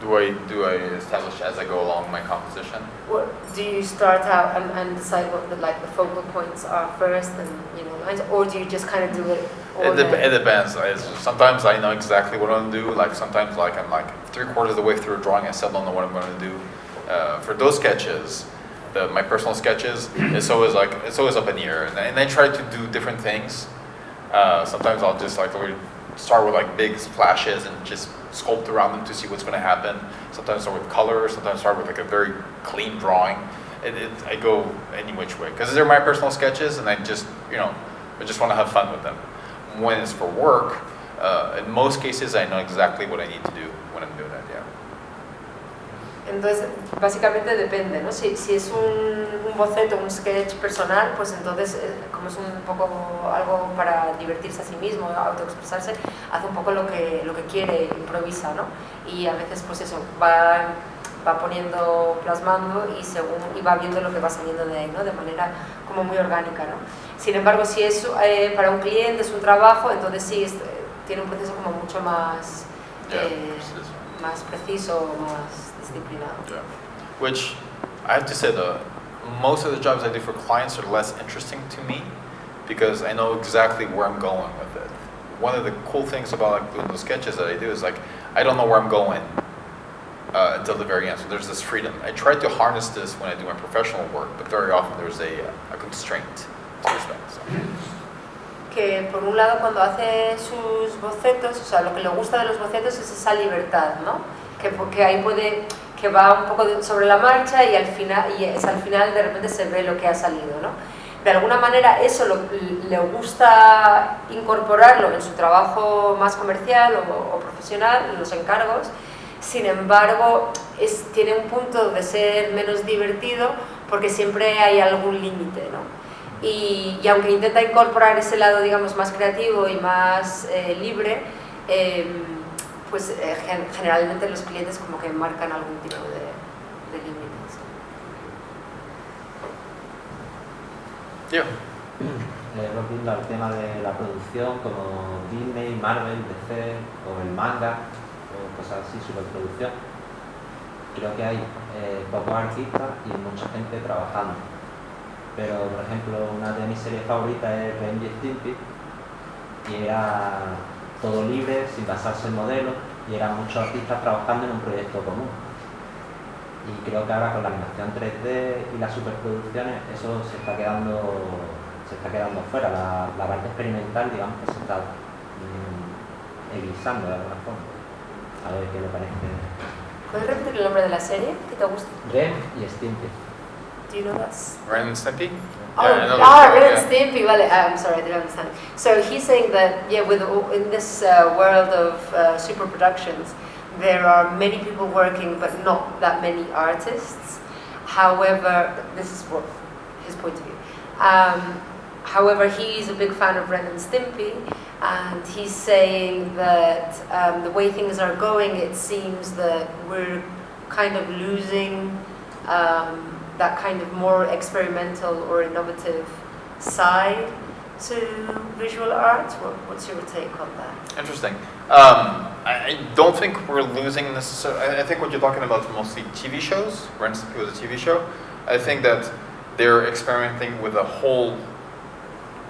Do I establish as I go along my composition? Or do you start out and decide what the focal points are first and lines, or do you just kind of do it? It depends. Sometimes I know exactly what I'm going to do. Like sometimes I'm like 3/4 of the way through a drawing, I still don't know what I'm going to do. For those sketches, my personal sketches, it's always up in the air, and I try to do different things. Sometimes I'll just start with like big splashes and just sculpt around them to see what's going to happen. Sometimes start with color. Sometimes start with like a very clean drawing. I go any which way because they're my personal sketches, and I just want to have fun with them. When it's for work, in most cases, I know exactly what I need to do when I'm doing it. Yeah. Entonces, básicamente depende, ¿no? Si es un boceto, un sketch personal, pues entonces, como es un poco algo para divertirse a sí mismo, autoexpresarse, hace un poco lo que quiere, improvisa, ¿no? Y a veces, pues eso, va plasmando y va viendo lo que va saliendo de ahí, ¿no? De manera como muy orgánica, ¿no? Sin embargo, si es para un cliente, es un trabajo, entonces sí, tiene un proceso como mucho más, más preciso, más disciplinado. Yeah. Which, I have to say, most of the jobs I do for clients are less interesting to me because I know exactly where I'm going with it. One of the cool things about doing those sketches that I do is I don't know where I'm going until the very end. So there's this freedom. I try to harness this when I do my professional work, but very often there's a constraint to respect. So. Que por un lado cuando hace sus bocetos, o sea, lo que le gusta de los bocetos es esa libertad, ¿no? Que ahí que va un poco sobre la marcha y al final de repente se ve lo que ha salido, ¿no? De alguna manera eso le gusta incorporarlo en su trabajo más comercial o profesional, en los encargos. Sin embargo, tiene un punto de ser menos divertido porque siempre hay algún límite, ¿no? Y aunque intenta incorporar ese lado, digamos, más creativo y más libre, pues generalmente los clientes como que marcan algún tipo de límites. Yeah. Volviendo al tema de la producción, como Disney, Marvel, DC o el manga o cosas así, superproducción, creo que hay pocos artistas y mucha gente trabajando. Pero, por ejemplo, una de mis series favoritas es Ren y Stimpy y era todo libre, sin basarse en modelos, y eran muchos artistas trabajando en un proyecto común. Y creo que ahora con la animación 3D y las superproducciones eso se está quedando fuera. La parte experimental, digamos, que se está evisando de alguna forma. A ver qué le parece. ¿Puedes repetir el nombre de la serie que te gusta? Ren y Stimpy. Do you know that? Ren and Stimpy? Oh, Yeah, I know the show, Ren yeah. and Stimpy. Vale, I'm sorry, I didn't understand. So he's saying that, yeah, in this world of super productions, there are many people working, but not that many artists. However, this is what his point of view. However, he's a big fan of Ren and Stimpy, and he's saying that the way things are going, it seems that we're kind of losing that kind of more experimental or innovative side to visual art. What's your take on that? Interesting. I don't think we're losing necessarily. I think what you're talking about is mostly TV shows. Ren and Stimpy was a TV show. I think that they're experimenting with a whole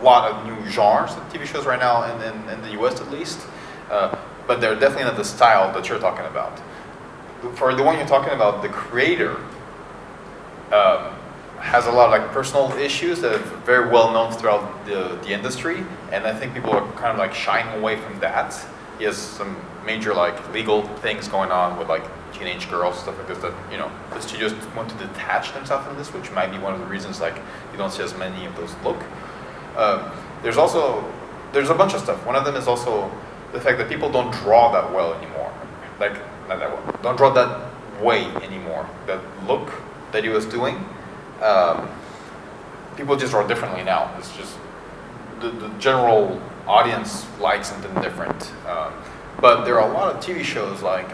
lot of new genres of TV shows right now, in the US at least. But they're definitely not the style that you're talking about. For the one you're talking about, the creator has a lot of like personal issues that are very well known throughout the industry, and I think people are kind of like shying away from that. He has some major like legal things going on with like teenage girls, stuff like this, that, you know, the studios want to detach themselves from this, which might be one of the reasons like you don't see as many of those look. There's a bunch of stuff. One of them is also the fact that people don't draw that well anymore. Like, not that well. Don't draw that way anymore. That look that he was doing, people just draw differently now. It's just the general audience likes something different. But there are a lot of TV shows like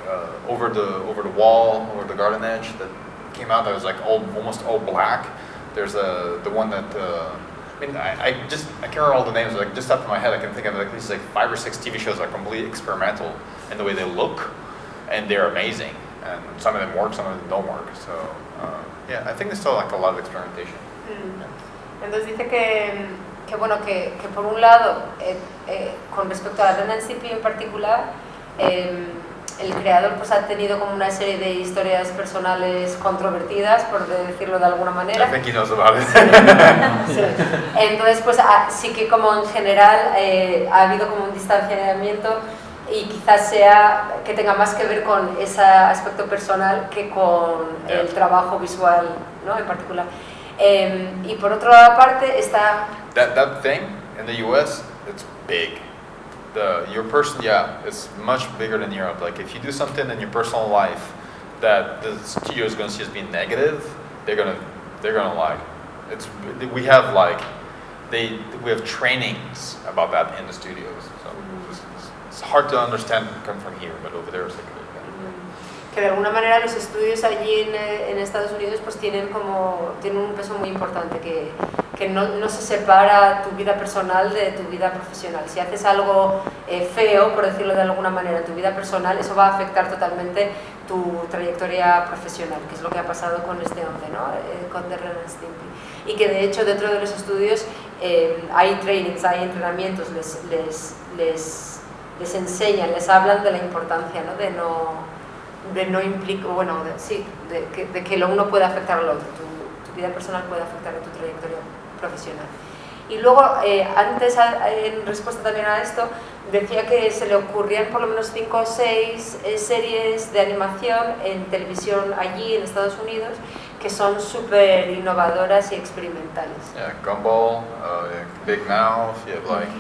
Over the Wall, Over the Garden Edge that came out that was like almost all black. There's the one that I can't remember all the names. Like just off my head, I can think of at least like 5 or 6 TV shows that are completely experimental in the way they look, and they're amazing. And some of them work, some of them don't work. So yeah, I think there's still like a lot of experimentation. Entonces dice que bueno, que por un lado, con respecto a Ren and Stimpy en particular, el creador pues ha tenido como una serie de historias personales controvertidas, por decirlo de alguna manera. I think he knows about it. Sí. Entonces pues sí que como en general ha habido como un distanciamiento y quizás sea que tenga más que ver con ese aspecto personal que con el trabajo visual, ¿no? En particular. Y por otra parte está... That thing in the US, it's big. Your person, it's much bigger than Europe. Like if you do something in your personal life that the studio is going to see as being negative, they're gonna like. We have trainings about that in the studios. So it's hard to understand come from here, but over there it's like. Que de alguna manera los estudios allí en Estados Unidos pues tienen un peso muy importante, que no se separa tu vida personal de tu vida profesional. Si haces algo feo, por decirlo de alguna manera, en tu vida personal, eso va a afectar totalmente tu trayectoria profesional, que es lo que ha pasado con este hombre, ¿no? Con The Ren and Stimpy. Y que de hecho dentro de los estudios hay trainings, hay entrenamientos, les enseñan, les hablan de la importancia, ¿no? De no implicar, bueno, de que lo uno puede afectar al otro, tu vida personal puede afectar a tu trayectoria profesional. Y luego, antes, en respuesta también a esto, decía que se le ocurrían por lo menos 5 o 6 series de animación en televisión allí en Estados Unidos que son súper innovadoras y experimentales. Yeah, Gumball, Big Mouth, you have like,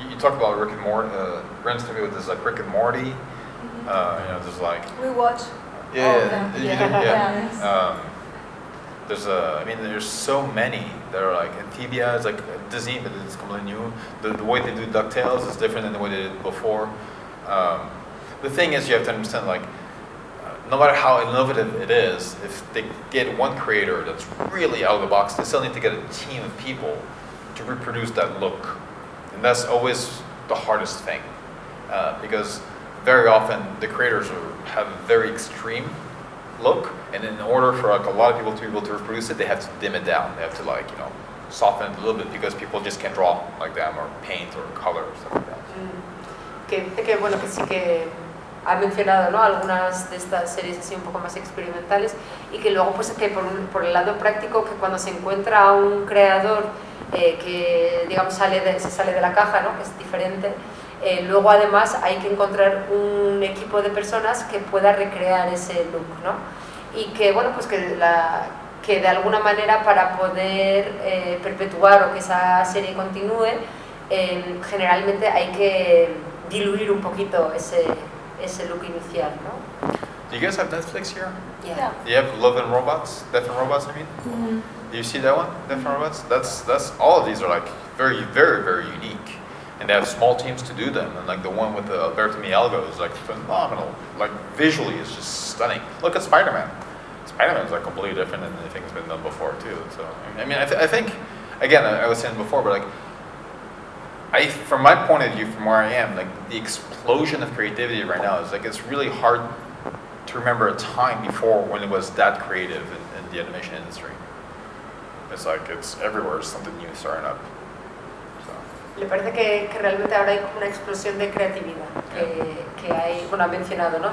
you talk about Rick and Morty, Ren and Stimpy with this like Rick and Morty. There's like We watch. There's so many that are like Amphibia is like Disney, but it's completely new. The way they do DuckTales is different than the way they did it before. The thing is, you have to understand, like, no matter how innovative it is, if they get one creator that's really out of the box, they still need to get a team of people to reproduce that look, and that's always the hardest thing, because very often the creators have a very extreme look, and in order for like a lot of people to be able to reproduce it, they have to dim it down. They have to like, soften it a little bit because people just can't draw like them or paint or color or stuff like that. Que dice que bueno, que sí ha mencionado, ¿no?, algunas de estas series así un poco más experimentales, y que luego pues que por el lado práctico, que cuando se encuentra a un creador que digamos se sale de la caja, ¿no?, que es diferente, luego además hay que encontrar un equipo de personas que pueda recrear ese look, ¿no? Y que bueno, pues que de alguna manera, para poder perpetuar o que esa serie continúe, generalmente hay que diluir un poquito ese look inicial, ¿no? Do you guys have Netflix here? Yeah. Do you have Love and Robots? Death and Robots, I mean? Mm-hmm. Do you see that one? Death and Robots? That's all of these are like very, very, very unique. And they have small teams to do them. And like the one with Alberto Mielgo is like phenomenal. Like visually, it's just stunning. Look at Spider-Man. Spider-Man is like completely different than anything that's been done before too. So I mean, I think, again, I was saying before, but like, from my point of view, from where I am, like the explosion of creativity right now is like it's really hard to remember a time before when it was that creative in the animation industry. It's like it's everywhere. There's something new starting up. Le parece que realmente ahora hay como una explosión de creatividad, que hay, bueno, ha mencionado, ¿no?,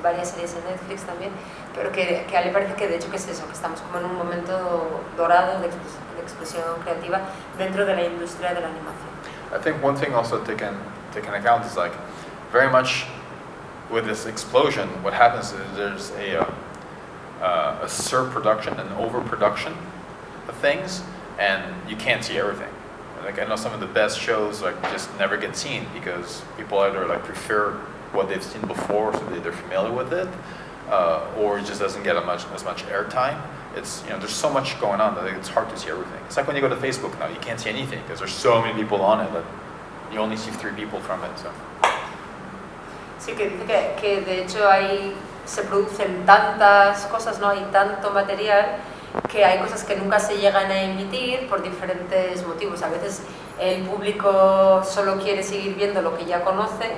varias series en Netflix también, pero que a él le parece que de hecho que es eso, que estamos como en un momento dorado de explosión creativa dentro de la industria de la animación. I think one thing also to take into account is like very much with this explosion, what happens is there's a surproduction and overproduction of things, and you can't see everything. Like I know some of the best shows like just never get seen because people either like prefer what they've seen before, so they're familiar with it, or it just doesn't get as much airtime. It's, you know, there's so much going on that it's hard to see everything. It's like when you go to Facebook now, you can't see anything because there's so many people on it that you only see 3 people from it. So. Sí, que dice que de hecho se producen tantas cosas, ¿no?, hay tanto material, que hay cosas que nunca se llegan a emitir por diferentes motivos. A veces el público solo quiere seguir viendo lo que ya conoce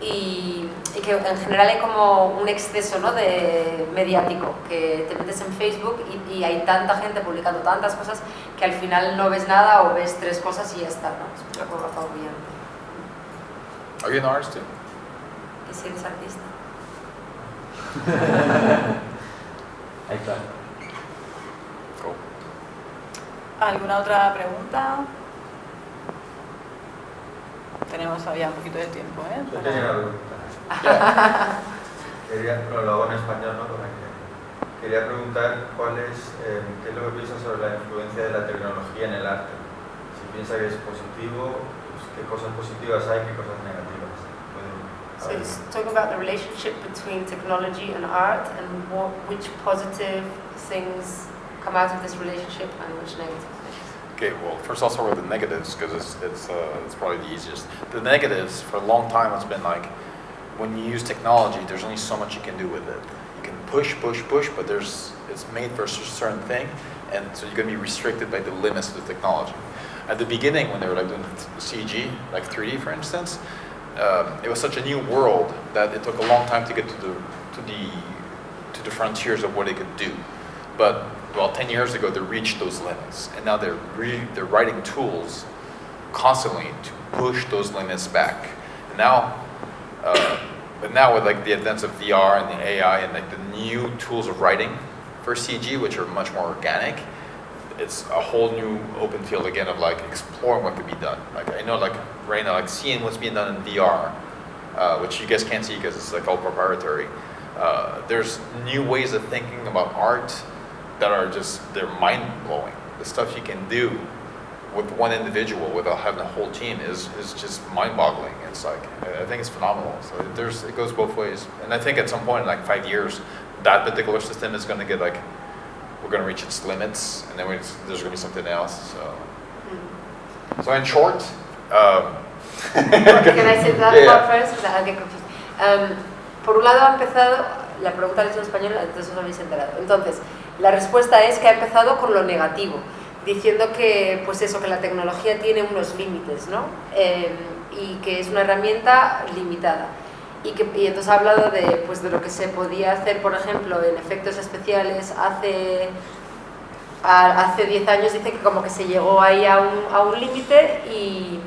y que en general hay como un exceso, ¿no?, de mediático, que te metes en Facebook y hay tanta gente publicando tantas cosas que al final no ves nada o ves 3 cosas y ya está, ¿no? Es un poco apabullante. Are you an artist too? ¿Y si eres artista? Ahí está. ¿Alguna otra pregunta? Tenemos todavía un poquito de tiempo, ¿eh? Yo tenía una pregunta. Lo hago en español, ¿no? Quería preguntar qué es lo que piensa sobre la influencia de la tecnología en el arte. Si piensa que es positivo, pues, qué cosas positivas hay, qué cosas negativas. So he's talking about the relationship between technology and art and which positive things come out of this relationship and which negative things. Okay, well, first I'll start with the negatives because it's probably the easiest. The negatives, for a long time, it's been like when you use technology, there's only so much you can do with it. You can push, but it's made for a certain thing, and so you're going to be restricted by the limits of the technology. At the beginning, when they were like doing CG, like 3D, for instance, it was such a new world that it took a long time to get to the frontiers of what it could do. But well, 10 years ago, they reached those limits, and now they're writing tools constantly to push those limits back. And now, but now with like the advance of VR and the AI and like the new tools of writing for CG, which are much more organic, it's a whole new open field again of like exploring what could be done. Like I know, like right now, like seeing what's being done in VR, which you guys can't see because it's like all proprietary. There's new ways of thinking about art that are they're mind-blowing. The stuff you can do with one individual without having a whole team is just mind-boggling. It's like, I think it's phenomenal. So it goes both ways. And I think at some point in like 5 years, that particular system is going to get like, we're going to reach its limits, and then there's going to be something else. So in short, Can I say that part first? Because I'll get confused. Por un lado ha empezado, la pregunta la he hecho en español, entonces os habéis enterado. Entonces, la respuesta es que ha empezado con lo negativo, diciendo que, pues eso, que la tecnología tiene unos límites, ¿no? Y que es una herramienta limitada. Y entonces ha hablado de, pues, de lo que se podía hacer, por ejemplo, en efectos especiales hace 10 años. Dice que como que se llegó ahí a un límite y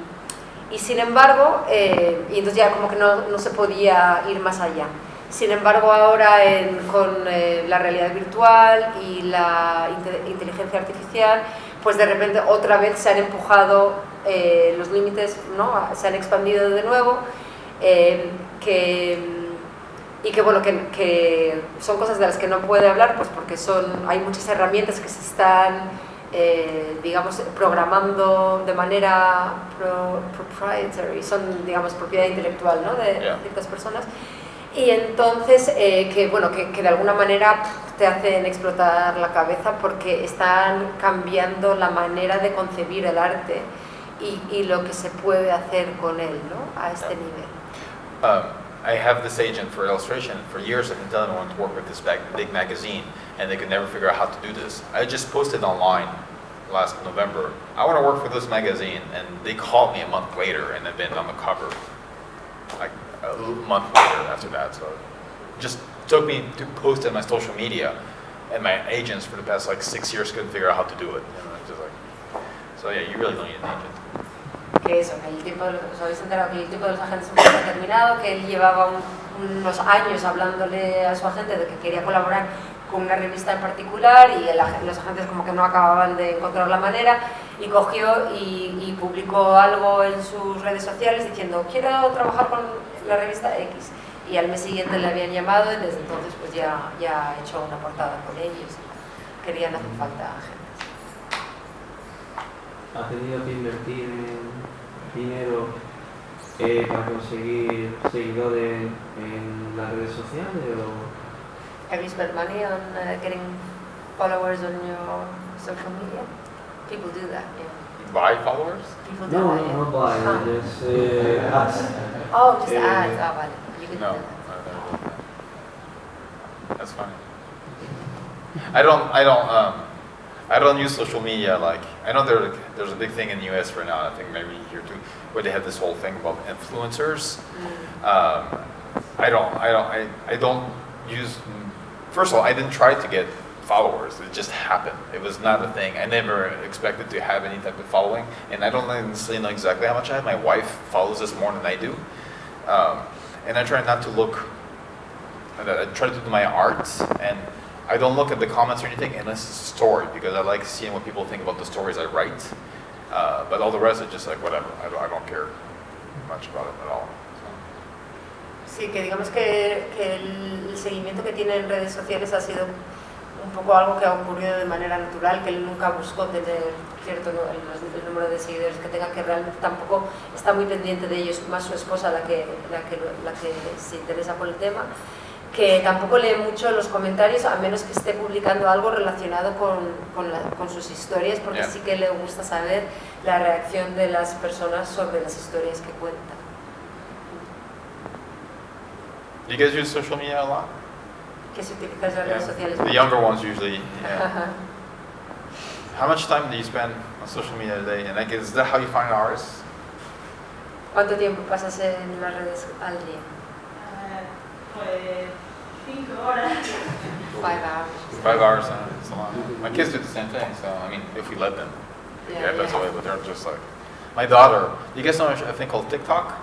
Y sin embargo, y entonces ya como que no se podía ir más allá. Sin embargo, ahora con la realidad virtual y la inteligencia artificial, pues de repente otra vez se han empujado los límites, ¿no? Se han expandido de nuevo, y que son cosas de las que no puede hablar, pues porque hay muchas herramientas que se están digamos, programando de manera proprietary, son, digamos, propiedad intelectual, ¿no? De ciertas personas, y entonces que de alguna manera te hacen explotar la cabeza porque están cambiando la manera de concebir el arte y lo que se puede hacer con él, ¿no? A este nivel. I have this agent for illustration. For years I've been telling them I want to work with this big magazine, and they could never figure out how to do this. I just posted online last November, I want to work for this magazine, and they called me a month later and I've been on the cover like a month later after that. So it just took me to post it on my social media, and my agents for the past like 6 years couldn't figure out how to do it. You know, it's just like, so yeah, you really don't need an agent. Que eso, que el tiempo, os habéis enterado que el tiempo de los agentes no está terminado, que él llevaba unos años hablándole a su agente de que quería colaborar con una revista en particular y los agentes como que no acababan de encontrar la manera, y cogió y publicó algo en sus redes sociales diciendo quiero trabajar con la revista X, y al mes siguiente le habían llamado y desde entonces pues ya ha hecho una portada con ellos. Querían hacer falta agentes. ¿Has tenido que invertir en dinero para conseguir seguidores en las redes sociales? O... Have you spent money on getting followers on your social media? People do that, yeah. Buy followers? People do No, that, yeah. not buy, just ads. Oh, just ads, vale. You can No, do that. that's funny. I don't use social media. Like, I know there's a big thing in the US right now, I think maybe here too, where they have this whole thing about influencers. I don't use, first of all, I didn't try to get followers, it just happened. It was not a thing. I never expected to have any type of following, and I don't necessarily know exactly how much I have. My wife follows us more than I do. And I try not to look, I try to do my art, and I don't look at the comments or anything unless it's a story, because I like seeing what people think about the stories I write. But all the rest is just like whatever. I don't care much about it at all. Sí, que digamos que el seguimiento que tiene en redes sociales ha sido un poco algo que ha ocurrido de manera natural, que él nunca buscó tener cierto el número de seguidores que tenga, que realmente tampoco está muy pendiente de ellos, más su esposa la que se interesa por el tema, que tampoco lee mucho los comentarios a menos que esté publicando algo relacionado con sus historias, porque sí que le gusta saber la reacción de las personas sobre las historias que cuentan. Do you guys use social media a lot? Que se utilizan las redes sociales. The younger ones usually, yeah. How much time do you spend on social media a day? And like, is that how you find artists? ¿Cuánto tiempo pasas en las redes al día? Pues 5 horas. 5 hours. 5 hours, it's a lot. My kids do the same thing, so I mean, if we let them. Yeah, That's the way, but they're just like, my daughter, you guys know a thing called TikTok?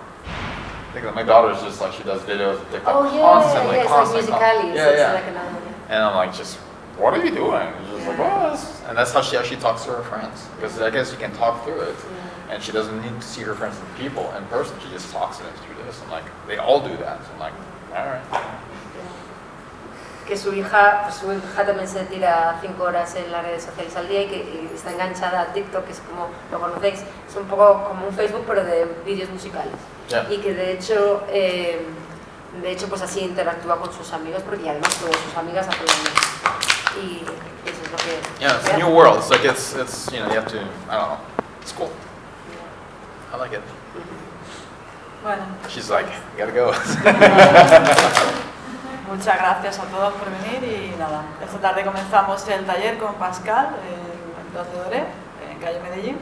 I think that my daughter's just like, she does videos of TikTok constantly. It's like Musical.ly, so it's like another one. And I'm like, just, what are you doing? And she's just like, well, and that's how she actually talks to her friends. Because I guess you can talk through it. And she doesn't need to see her friends and people in person. She just talks to them through this. And like, they all do that. So I'm like, all right. Que su hija también se tira 5 horas en las redes sociales al día y está enganchada a TikTok, que es como, lo conocéis, es un poco como un Facebook pero de vídeos musicales. Yeah. Y que de hecho pues así interactúa con sus amigos, porque además todas sus amigas hacen lo mismo. Y eso es lo que... Yeah, it's a new world. It's like, it's you know, you have to, I don't know. It's cool. I like it. Bueno. She's like, you gotta go. Muchas gracias a todos por venir y nada, esta tarde comenzamos el taller con Pascal en Donde Doré, en calle Medellín.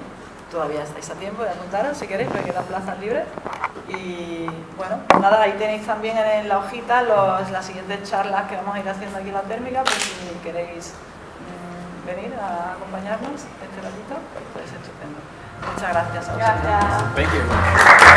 Todavía estáis a tiempo de apuntaros si queréis, porque quedan plazas libres. Y bueno, nada, ahí tenéis también en la hojita las siguientes charlas que vamos a ir haciendo aquí en la térmica, por si queréis venir a acompañarnos este ratito, pues estupendo. Muchas gracias a vosotros. Gracias. Thank you.